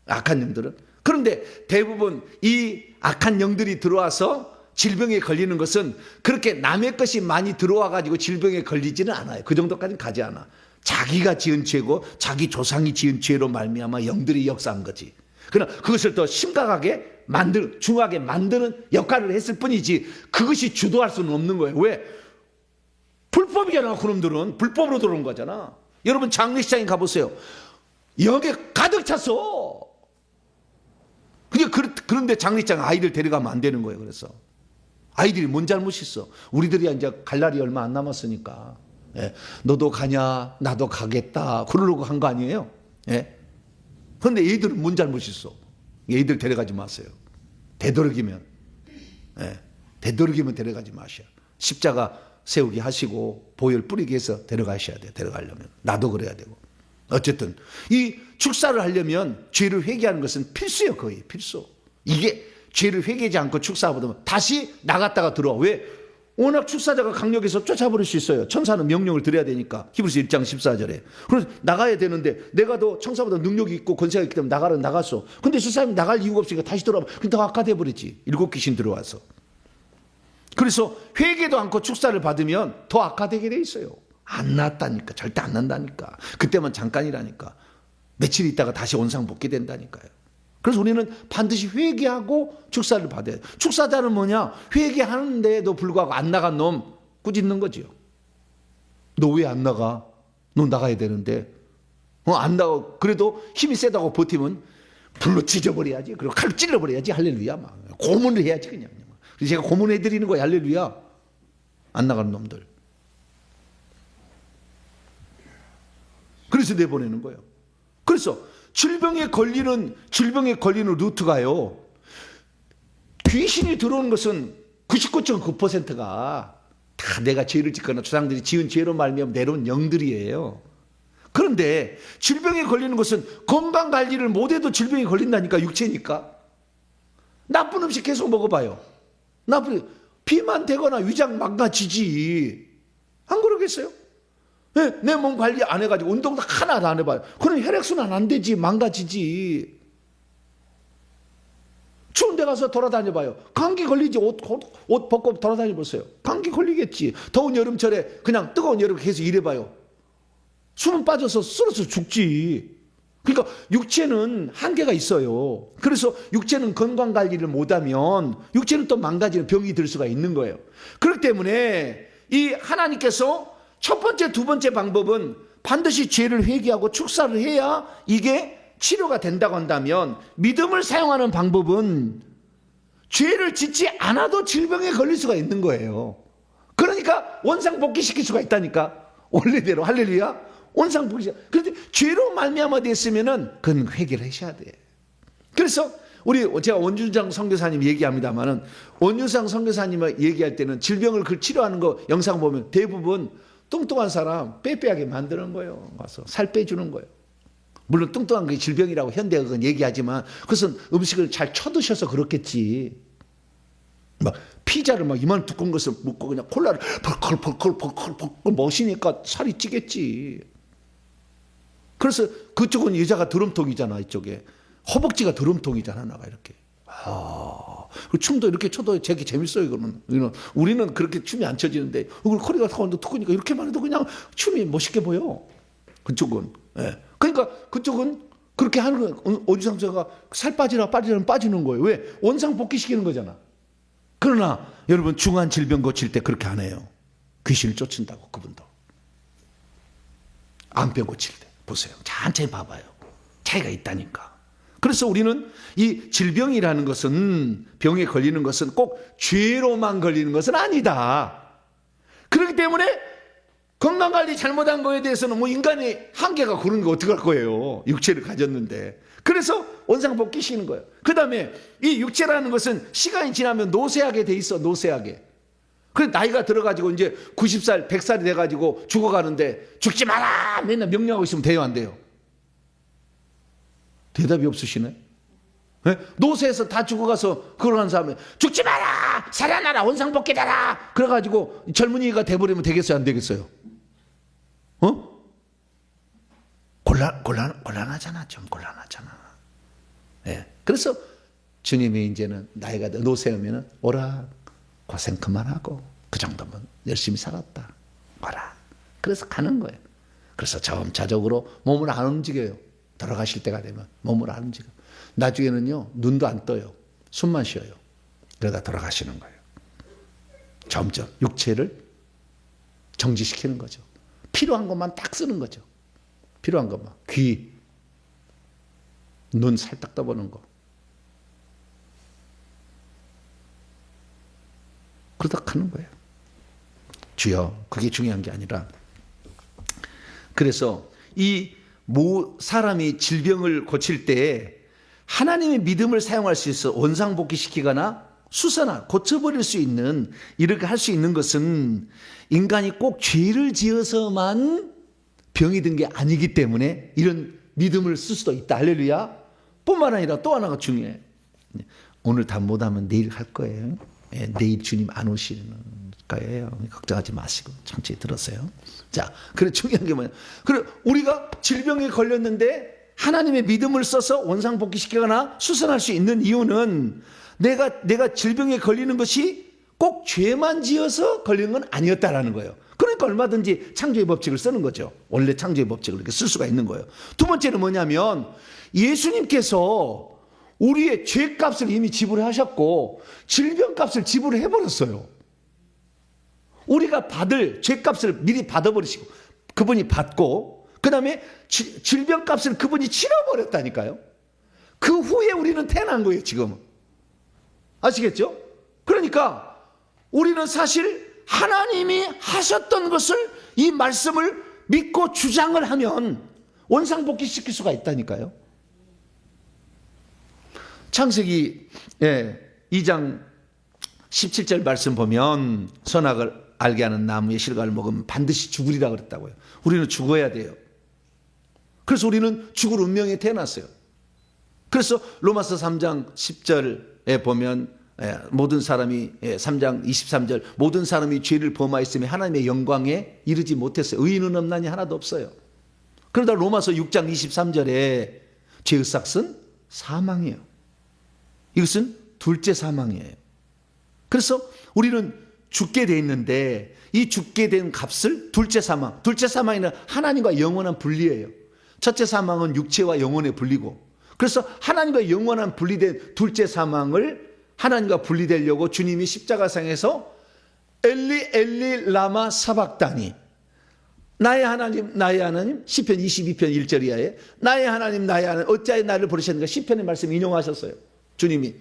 악한 영들은. 그런데 대부분 이 악한 영들이 들어와서 질병에 걸리는 것은 그렇게 남의 것이 많이 들어와 가지고 질병에 걸리지는 않아요. 그 정도까지는 가지 않아. 자기가 지은 죄고 자기 조상이 지은 죄로 말미암아 영들이 역사한 거지. 그러나 그것을 더 심각하게 중하게 만드는 역할을 했을 뿐이지 그것이 주도할 수는 없는 거예요. 왜? 불법이잖아. 그놈들은 불법으로 들어온 거잖아. 여러분 장례식장에 가보세요. 영에 가득 찼어. 그런데 장례식장 아이들 데려가면 안 되는 거예요. 그래서 아이들이 뭔 잘못이 있어. 우리들이 이제 갈 날이 얼마 안 남았으니까, 예, 너도 가냐 나도 가겠다 그러려고 한 거 아니에요. 예? 그런데 얘들은 뭔 잘못이 있어. 얘들 데려가지 마세요. 되도록이면, 예, 되도록이면 데려가지 마셔. 십자가 세우기 하시고 보혈 뿌리기 해서 데려가셔야 돼요. 데려가려면. 나도 그래야 되고. 어쨌든 이 축사를 하려면 죄를 회개하는 것은 필수예요. 거의 필수. 이게 죄를 회개하지 않고 축사하면 다시 나갔다가 들어와. 왜? 워낙 축사자가 강력해서 쫓아버릴 수 있어요. 천사는 명령을 드려야 되니까. 히브리서 1장 14절에. 그래서 나가야 되는데 내가 더 천사보다 능력이 있고 권세가 있기 때문에 나갔어. 근데 저 사람이 나갈 이유가 없으니까 다시 돌아오면 더 악화돼버리지. 7 귀신 들어와서. 그래서 회개도 않고 축사를 받으면 더 악화되게 돼 있어요. 안 났다니까. 절대 안 난다니까. 그때만 잠깐이라니까. 며칠 있다가 다시 원상복귀 된다니까요. 그래서 우리는 반드시 회개하고 축사를 받아야 돼요. 축사자는 뭐냐? 회개하는데도 불구하고 안 나간 놈 꾸짖는 거지요. 너 왜 안 나가? 너 나가야 되는데. 안 나가. 그래도 힘이 세다고 버티면 불로 찢어버려야지. 그리고 칼로 찔러버려야지. 할렐루야. 막 고문을 해야지 그냥. 그래서 제가 고문해드리는 거야. 할렐루야. 안 나가는 놈들. 그래서 내보내는 거예요. 그래서 질병에 걸리는 루트가요. 귀신이 들어오는 것은 99.9%가 다 내가 죄를 짓거나 조상들이 지은 죄로 말미암아 내려온 영들이에요. 그런데 질병에 걸리는 것은 건강 관리를 못해도 질병이 걸린다니까. 육체니까. 나쁜 음식 계속 먹어봐요. 피만 되거나 위장 망가지지. 안 그러겠어요? 내 몸 관리 안 해가지고 운동도 하나도 안 해봐요. 그럼 혈액순환 안 되지. 망가지지. 추운 데 가서 돌아다녀봐요. 감기 걸리지. 옷 벗고 돌아다녀보세요. 감기 걸리겠지. 더운 여름철에 그냥 뜨거운 여름 계속 일해봐요. 숨은 빠져서 쓰러져 죽지. 그러니까 육체는 한계가 있어요. 그래서 육체는 건강관리를 못하면 육체는 또 망가지는 병이 들 수가 있는 거예요. 그렇기 때문에 이 하나님께서 첫 번째, 두 번째 방법은 반드시 죄를 회개하고 축사를 해야 이게 치료가 된다고 한다면, 믿음을 사용하는 방법은 죄를 짓지 않아도 질병에 걸릴 수가 있는 거예요. 그러니까 원상복귀시킬 수가 있다니까. 원래대로. 할렐루야. 원상복귀. 그런데 죄로 말미암아 됐으면은 그건 회개를 하셔야 돼. 그래서 제가 원준장 선교사님 얘기합니다만은, 원준장 선교사님을 얘기할 때는 질병을 치료하는 거 영상 보면 대부분 뚱뚱한 사람 빼빼하게 만드는 거예요. 가서 살 빼주는 거예요. 물론 뚱뚱한 게 질병이라고 현대가 그건 얘기하지만, 그것은 음식을 잘 쳐드셔서 그렇겠지. 막 피자를 막 이만 두꺼운 것을 먹고 그냥 콜라를 벌컥 먹으니까 살이 찌겠지. 그래서 그쪽은 여자가 드럼통이잖아. 이쪽에 허벅지가 드럼통이잖아. 나가 이렇게. 춤도 이렇게 춰도 되게 재밌어요. 그러면 우리는 그렇게 춤이 안 춰지는데, 허리가 두꺼우니까 이렇게만 해도 그냥 춤이 멋있게 보여. 그쪽은. 예. 그러니까 그쪽은 그렇게 하는 거예요. 어디상처가 살 빠지면 빠지는 거예요. 왜? 원상복귀시키는 거잖아. 그러나 여러분, 중한 질병 고칠 때 그렇게 안 해요. 귀신을 쫓는다고. 그분도 암병 고칠 때 보세요. 천천히 봐봐요. 차이가 있다니까. 그래서 우리는 이 질병이라는 것은, 병에 걸리는 것은 꼭 죄로만 걸리는 것은 아니다. 그렇기 때문에 건강관리 잘못한 거에 대해서는 인간의 한계가 그런 거 어떡할 거예요. 육체를 가졌는데. 그래서 원상복귀시키는 거예요. 그 다음에 이 육체라는 것은 시간이 지나면 노쇠하게 돼 있어. 노쇠하게. 그래 나이가 들어가지고 이제 90살, 100살이 돼가지고 죽어가는데 죽지 마라! 맨날 명령하고 있으면 돼요, 안 돼요? 대답이 없으시네. 네? 노쇠해서 다 죽어가서 그러는 사람이 죽지 마라! 살아나라! 원상복귀되라! 그래가지고 젊은이가 돼버리면 되겠어요, 안 되겠어요? 곤란하잖아. 좀 곤란하잖아. 네. 그래서 주님이 이제는 나이가 노쇠하면은 오라. 고생 그만하고 그 정도면 열심히 살았다. 와라. 그래서 가는 거예요. 그래서 점차적으로 몸을 안 움직여요. 돌아가실 때가 되면 몸을 안 움직여. 나중에는요, 눈도 안 떠요. 숨만 쉬어요. 그러다 돌아가시는 거예요. 점점 육체를 정지시키는 거죠. 필요한 것만 딱 쓰는 거죠. 필요한 것만. 귀, 눈 살짝 떠보는 거. 그러다 가는 거예요. 주여, 그게 중요한 게 아니라. 그래서 사람이 질병을 고칠 때 하나님의 믿음을 사용할 수 있어 원상복귀시키거나 수선화, 고쳐버릴 수 있는, 이렇게 할 수 있는 것은 인간이 꼭 죄를 지어서만 병이 든 게 아니기 때문에 이런 믿음을 쓸 수도 있다. 할렐루야. 뿐만 아니라 또 하나가 중요해. 오늘 다 못하면 내일 할 거예요. 내일 주님 안 오시는 거예요. 걱정하지 마시고 천천히 들으세요. 자, 그래 중요한 게 뭐냐? 그래 우리가 질병에 걸렸는데 하나님의 믿음을 써서 원상복귀시키거나 수선할 수 있는 이유는 내가 질병에 걸리는 것이 꼭 죄만 지어서 걸리는 건 아니었다라는 거예요. 그러니까 얼마든지 창조의 법칙을 쓰는 거죠. 원래 창조의 법칙을 이렇게 쓸 수가 있는 거예요. 두 번째는 뭐냐면 예수님께서 우리의 죄값을 이미 지불하셨고 질병값을 지불해 버렸어요. 우리가 받을 죄값을 미리 받아버리시고 그분이 받고 그 다음에 질병값을 그분이 치러버렸다니까요. 그 후에 우리는 태어난 거예요 지금. 아시겠죠? 그러니까 우리는 사실 하나님이 하셨던 것을 이 말씀을 믿고 주장을 하면 원상복귀 시킬 수가 있다니까요. 창세기 2장 17절 말씀 보면 선악을 알게 하는 나무의 실과를 먹으면 반드시 죽으리라 그랬다고요. 우리는 죽어야 돼요. 그래서 우리는 죽을 운명에 태어났어요. 그래서 로마서 3장 10절에 보면 모든 사람이 3장 23절 모든 사람이 죄를 범하였으며 하나님의 영광에 이르지 못했어요. 의인은 없나니 하나도 없어요. 그러다 로마서 6장 23절에 죄의 삭은 사망이에요. 이것은 둘째 사망이에요. 그래서 우리는 죽게 돼 있는데 이 죽게 된 값을 둘째 사망에는 하나님과 영원한 분리예요. 첫째 사망은 육체와 영혼의 분리고, 그래서 하나님과 영원한 분리된 둘째 사망을 하나님과 분리되려고 주님이 십자가상에서 엘리 엘리 라마 사박다니, 나의 하나님 시편 22편 1절 이하에 나의 하나님 어찌하여 나를 버리셨는가 시편의 말씀 인용하셨어요. 주님이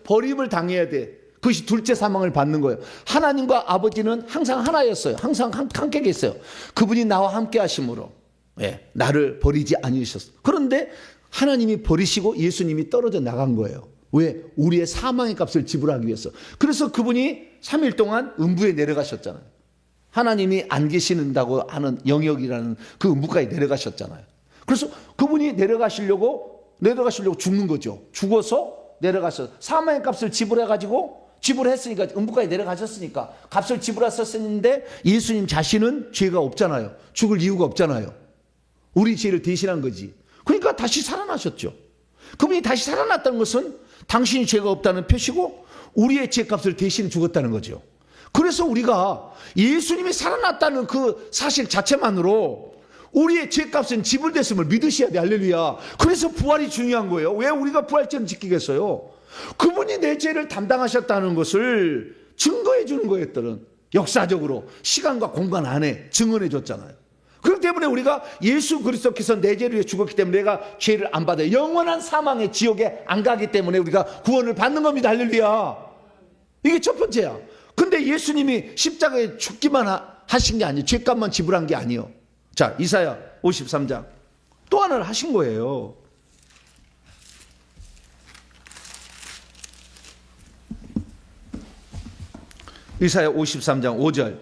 버림을 당해야 돼. 그것이 둘째 사망을 받는 거예요. 하나님과 아버지는 항상 하나였어요. 항상 함께 계셨어요. 그분이 나와 함께 하심으로 나를 버리지 않으셨어요. 그런데 하나님이 버리시고 예수님이 떨어져 나간 거예요. 왜? 우리의 사망의 값을 지불하기 위해서. 그래서 그분이 3일 동안 음부에 내려가셨잖아요. 하나님이 안 계시는다고 하는 영역이라는 그 음부까지 내려가셨잖아요. 그래서 그분이 내려가시려고 죽는 거죠. 죽어서 내려가서 사망의 값을 지불했으니까 음부까지 내려가셨으니까 값을 지불하셨었는데 예수님 자신은 죄가 없잖아요. 죽을 이유가 없잖아요. 우리 죄를 대신한 거지. 그러니까 다시 살아나셨죠. 그분이 다시 살아났다는 것은 당신이 죄가 없다는 표시고 우리의 죄값을 대신 죽었다는 거죠. 그래서 우리가 예수님이 살아났다는 그 사실 자체만으로 우리의 죄값은 지불됐음을 믿으셔야 돼. 할렐루야. 그래서 부활이 중요한 거예요. 왜 우리가 부활절을 지키겠어요? 그분이 내 죄를 담당하셨다는 것을 증거해 주는 거였거든. 역사적으로 시간과 공간 안에 증언해 줬잖아요. 그렇기 때문에 우리가 예수 그리스도께서 내 죄를 위해 죽었기 때문에 내가 죄를 안 받아요. 영원한 사망의 지옥에 안 가기 때문에 우리가 구원을 받는 겁니다. 할렐루야. 이게 첫 번째야. 근데 예수님이 십자가에 죽기만 하신 게 아니에요. 죄값만 지불한 게 아니에요. 자, 이사야 53장 또 하나를 하신 거예요. 이사야 53장 5절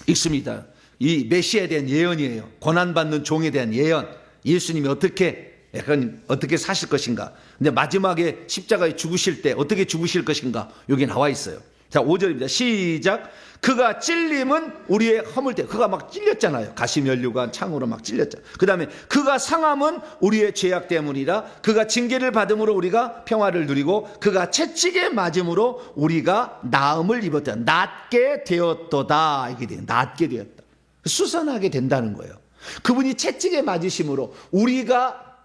읽습니다. 이 메시아에 대한 예언이에요. 고난받는 종에 대한 예언. 예수님이 어떻게 사실 것인가. 근데 마지막에 십자가에 죽으실 때 어떻게 죽으실 것인가 여기 나와 있어요. 자, 5절입니다. 시작. 그가 찔림은 우리의 허물 때, 그가 막 찔렸잖아요. 가시면류관 창으로 막 찔렸잖아요. 그 다음에 그가 상함은 우리의 죄악 때문이라. 그가 징계를 받음으로 우리가 평화를 누리고 그가 채찍에 맞음으로 우리가 나음을 입었다. 낫게 되었도다. 이게 돼요. 낫게 되었다. 수선하게 된다는 거예요. 그분이 채찍에 맞으심으로 우리가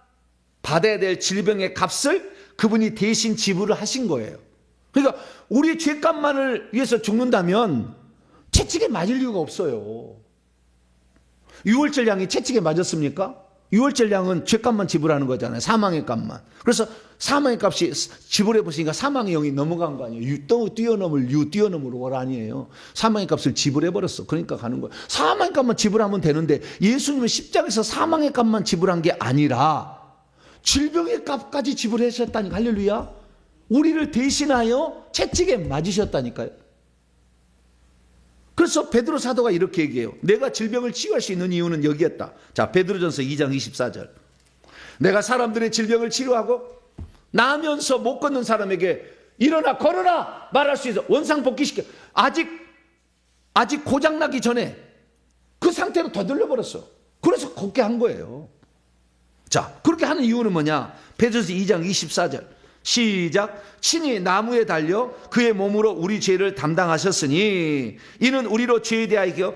받아야 될 질병의 값을 그분이 대신 지불을 하신 거예요. 그러니까 우리 죄값만을 위해서 죽는다면 채찍에 맞을 이유가 없어요. 유월절 양이 채찍에 맞았습니까? 유월절 양은 죄값만 지불하는 거잖아요. 사망의 값만. 그래서 사망의 값이 지불해 보시니까 사망의 영이 넘어간 거 아니에요. 뛰어넘을 월 아니에요. 사망의 값을 지불해 버렸어. 그러니까 가는 거예요. 사망의 값만 지불하면 되는데 예수님은 십자가에서 사망의 값만 지불한 게 아니라 질병의 값까지 지불하셨다니까. 할렐루야. 우리를 대신하여 채찍에 맞으셨다니까요. 그래서 베드로 사도가 이렇게 얘기해요. 내가 질병을 치유할 수 있는 이유는 여기였다. 자, 베드로전서 2장 24절. 내가 사람들의 질병을 치료하고 나면서 못 걷는 사람에게 일어나 걸어라 말할 수 있어. 원상복귀시켜. 아직 고장나기 전에 그 상태로 더 들려버렸어. 그래서 걷게 한 거예요. 자, 그렇게 하는 이유는 뭐냐? 베드로전서 2장 24절. 시작. 친히 나무에 달려 그의 몸으로 우리 죄를 담당하셨으니 이는 우리로 죄에 대하여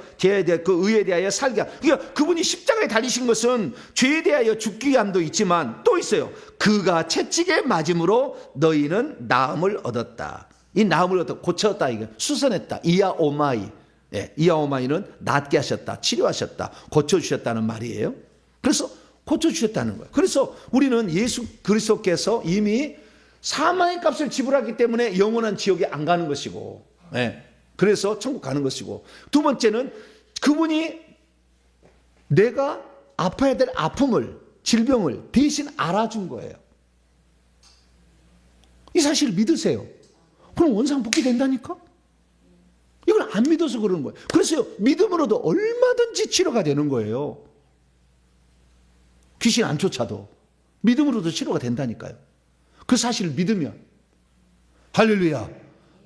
그 의에 대하여 살게. 그러니까 그분이 십자가에 달리신 것은 죄에 대하여 죽기 위함도 있지만 또 있어요. 그가 채찍에 맞음으로 너희는 나음을 얻었다. 이 나음을 어떻게 고쳤다, 이게 수선했다. 이아오마이. 예, 이아오마이는 낫게 하셨다, 치료하셨다, 고쳐주셨다는 말이에요. 그래서 고쳐주셨다는 거예요. 그래서 우리는 예수 그리스도께서 이미 사망의 값을 지불하기 때문에 영원한 지옥에 안 가는 것이고, 예, 그래서 천국 가는 것이고, 두 번째는 그분이 내가 아파야 될 아픔을, 질병을 대신 알아준 거예요. 이 사실을 믿으세요. 그럼 원상복귀 된다니까? 이걸 안 믿어서 그러는 거예요. 그래서 믿음으로도 얼마든지 치료가 되는 거예요. 귀신 안 쫓아도 믿음으로도 치료가 된다니까요. 그 사실을 믿으면. 할렐루야.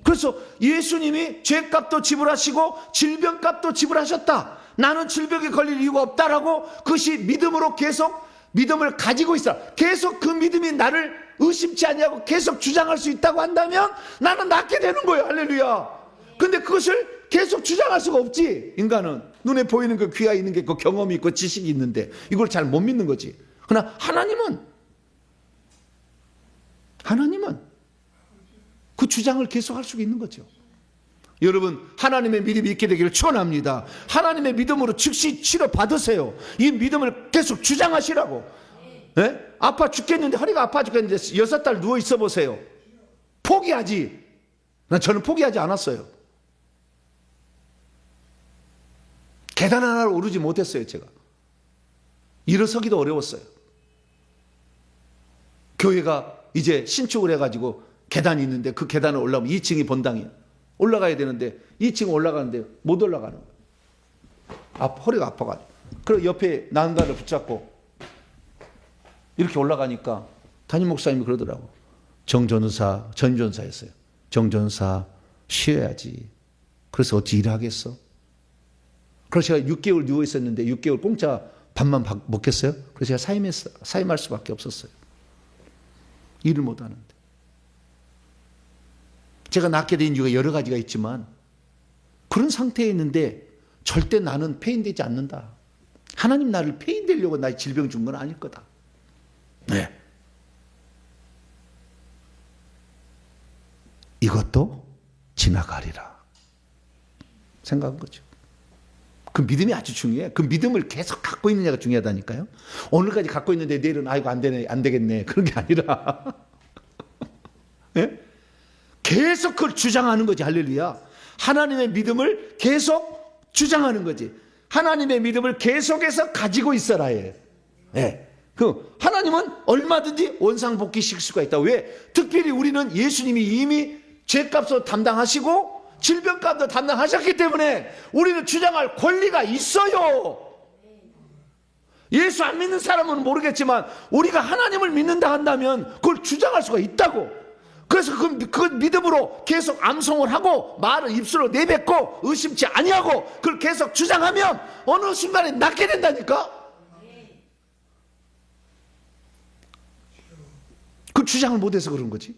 그래서 예수님이 죄값도 지불하시고 질병값도 지불하셨다. 나는 질병에 걸릴 이유가 없다라고, 그것이 믿음으로 계속 믿음을 가지고 있어. 계속 그 믿음이 나를 의심치 아니하고 계속 주장할 수 있다고 한다면 나는 낫게 되는 거예요. 할렐루야. 근데 그것을 계속 주장할 수가 없지. 인간은 눈에 보이는 그 귀가 있는 게 그 경험이 있고 지식이 있는데 이걸 잘 못 믿는 거지. 그러나 하나님은 그 주장을 계속 할 수가 있는 거죠. 여러분, 하나님의 믿음이 있게 되기를 축원합니다. 하나님의 믿음으로 즉시 치료 받으세요. 이 믿음을 계속 주장하시라고. 네? 아파 죽겠는데, 허리가 아파 죽겠는데 6달 누워 있어 보세요. 포기하지. 저는 포기하지 않았어요. 계단 하나를 오르지 못했어요. 제가 일어서기도 어려웠어요. 교회가 이제 신축을 해가지고 계단이 있는데 그 계단을 올라가면 2층이 본당이야. 올라가야 되는데 2층 올라가는데 못 올라가는 거예요. 허리가 아파가지고. 그래서 옆에 난간을 붙잡고 이렇게 올라가니까 담임 목사님이 그러더라고. 전전사였어요. 정전사 쉬어야지. 그래서 어찌 일하겠어? 그래서 제가 6개월 누워 있었는데 6개월 공짜 밥만 먹겠어요? 그래서 제가 사임할 수밖에 없었어요. 일을 못 하는데. 제가 낫게 된 이유가 여러 가지가 있지만 그런 상태에 있는데 절대 나는 폐인되지 않는다. 하나님 나를 폐인되려고 나의 질병 준 건 아닐 거다. 네. 이것도 지나가리라 생각한 거죠. 그 믿음이 아주 중요해. 그 믿음을 계속 갖고 있느냐가 중요하다니까요. 오늘까지 갖고 있는데 내일은 아이고 안 되네, 안 되겠네, 그런 게 아니라 네? 계속 그걸 주장하는 거지. 할렐루야. 하나님의 믿음을 계속 주장하는 거지. 하나님의 믿음을 계속해서 가지고 있어라 해. 네. 그 하나님은 얼마든지 원상복귀시킬 수가 있다. 왜? 특별히 우리는 예수님이 이미 죄값도 담당하시고 질병값도 담당하셨기 때문에 우리는 주장할 권리가 있어요. 예수 안 믿는 사람은 모르겠지만 우리가 하나님을 믿는다 한다면 그걸 주장할 수가 있다고. 그래서 그 믿음으로 계속 암송을 하고 말을 입술로 내뱉고 의심치 아니하고 그걸 계속 주장하면 어느 순간에 낫게 된다니까. 그 주장을 못해서 그런 거지.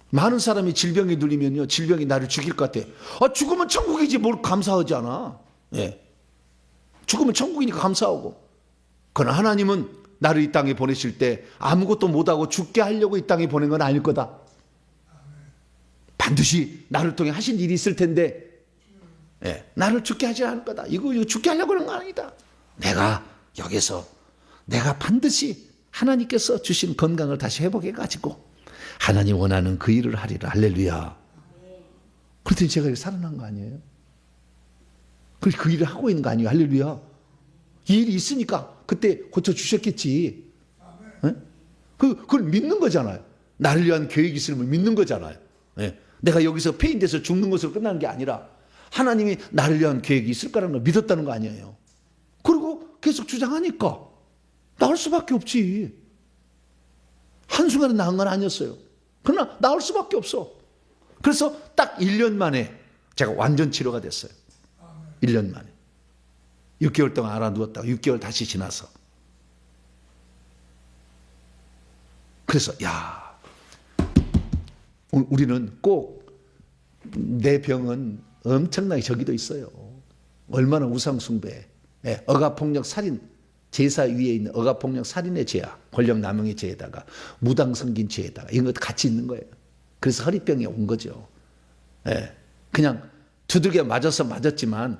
많은 사람이 질병에 눌리면요, 질병이 나를 죽일 것 같아. 죽으면 천국이지 뭘 감사하지 않아. 예. 죽으면 천국이니까 감사하고. 그러나 하나님은 나를 이 땅에 보내실 때 아무것도 못하고 죽게 하려고 이 땅에 보낸 건 아닐 거다. 반드시 나를 통해 하신 일이 있을 텐데, 예, 나를 죽게 하지 않을 거다. 이거 죽게 하려고 그런 거 아니다. 내가 여기서 내가 반드시 하나님께서 주신 건강을 다시 회복해가지고 하나님 원하는 그 일을 하리라. 할렐루야. 그랬더니 제가 살아난 거 아니에요? 그 일을 하고 있는 거 아니에요? 할렐루야. 이 일이 있으니까 그때 고쳐주셨겠지. 네? 그걸 믿는 거잖아요. 나를 위한 계획이 있으면 믿는 거잖아요. 네? 내가 여기서 폐인돼서 죽는 것으로 끝나는 게 아니라 하나님이 나를 위한 계획이 있을 거라는 걸 믿었다는 거 아니에요. 그리고 계속 주장하니까 나을 수밖에 없지. 한순간에 나은 건 아니었어요. 그러나 나을 수밖에 없어. 그래서 딱 1년 만에 제가 완전 치료가 됐어요. 1년 만에. 6개월 동안 알아 누웠다가 6개월 다시 지나서. 그래서 우리는 꼭 내 병은 엄청나게 저기도 있어요. 얼마나 우상숭배, 억압폭력 살인, 제사 위에 있는 억압폭력 살인의 죄야, 권력남용의 죄에다가 무당성긴 죄에다가 이런 것도 같이 있는 거예요. 그래서 허리병이 온 거죠. 예. 그냥 두들겨 맞았지만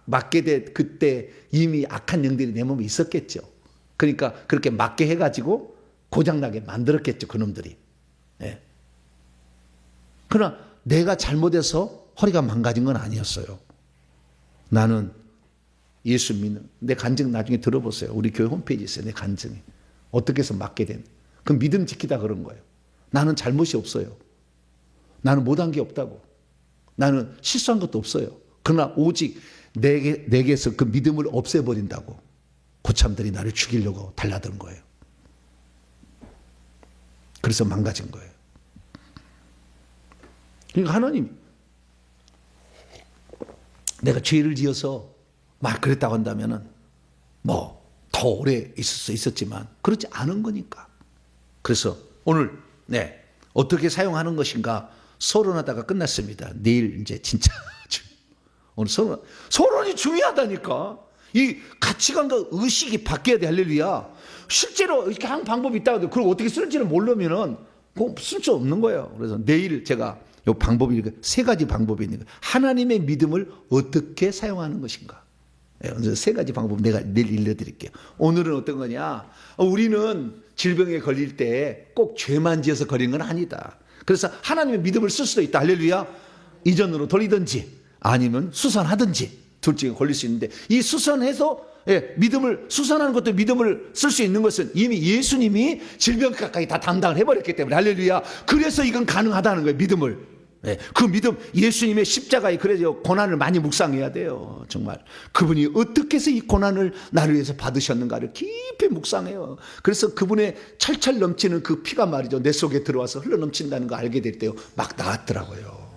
맞게 돼 그때 이미 악한 영들이 내 몸에 있었겠죠. 그러니까 그렇게 맞게 해가지고 고장나게 만들었겠죠, 그놈들이. 예. 그러나 내가 잘못해서 허리가 망가진 건 아니었어요. 나는 예수 믿는 내 간증 나중에 들어보세요. 우리 교회 홈페이지 있어요. 내 간증이 어떻게 해서 맞게 된. 그 믿음 지키다 그런 거예요. 나는 잘못이 없어요. 나는 못한 게 없다고. 나는 실수한 것도 없어요. 그러나 오직 내게서 그 믿음을 없애버린다고 고참들이 나를 죽이려고 달라든 거예요. 그래서 망가진 거예요. 그러니까 하나님, 내가 죄를 지어서 막 그랬다고 한다면은 뭐 더 오래 있을 수 있었지만 그렇지 않은 거니까. 그래서 오늘 어떻게 사용하는 것인가 서론하다가 끝났습니다. 내일 이제 진짜 오늘 서론이 중요하다니까. 이 가치관과 의식이 바뀌어야 돼. 할렐루야. 실제로 이렇게 하는 방법이 있다고 해도 그걸 어떻게 쓸지를 모르면은 쓸 수 없는 거예요. 그래서 내일 제가 이 방법이 이렇게 세 가지 방법이 있는 거예요. 하나님의 믿음을 어떻게 사용하는 것인가. 세 가지 방법 내가 내일 알려드릴게요. 오늘은 어떤 거냐. 우리는 질병에 걸릴 때 꼭 죄만 지어서 걸린 건 아니다. 그래서 하나님의 믿음을 쓸 수도 있다. 할렐루야. 이전으로 돌리든지 아니면 수선하든지 둘 중에 걸릴 수 있는데 이 수선해서 수선하는 것도 믿음을 쓸 수 있는 것은 이미 예수님이 질병 가까이 다 담당을 해버렸기 때문에 할렐루야. 그래서 이건 가능하다는 거예요. 믿음을. 그 믿음, 예수님의 십자가에 그래서 고난을 많이 묵상해야 돼요. 정말 그분이 어떻게 해서 이 고난을 나를 위해서 받으셨는가를 깊이 묵상해요. 그래서 그분의 철철 넘치는 그 피가 말이죠, 내 속에 들어와서 흘러 넘친다는 거 알게 될 때요 막 나았더라고요.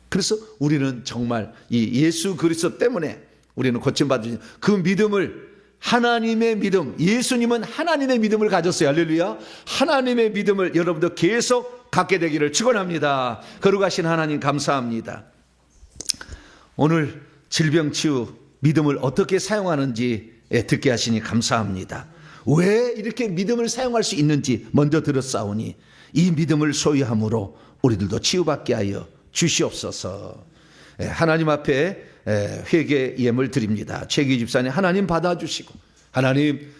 그래서 우리는 정말 이 예수 그리스도 때문에 우리는 고침받으신 그 믿음을, 하나님의 믿음, 예수님은 하나님의 믿음을 가졌어요. 할렐루야. 하나님의 믿음을 여러분도 계속 갖게 되기를 축원합니다. 거룩하신 하나님 감사합니다. 오늘 질병치유 믿음을 어떻게 사용하는지 듣게 하시니 감사합니다. 왜 이렇게 믿음을 사용할 수 있는지 먼저 들었사오니 이 믿음을 소유함으로 우리들도 치유받게 하여 주시옵소서. 하나님 앞에 회개 예물 드립니다. 최기 집사님, 하나님 받아주시고 하나님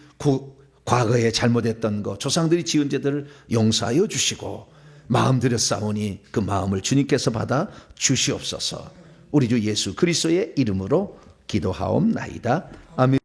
과거에 잘못했던 것, 조상들이 지은 죄들을 용서하여 주시고 마음 들였사오니 그 마음을 주님께서 받아 주시옵소서. 우리 주 예수 그리스도의 이름으로 기도하옵나이다. 아멘.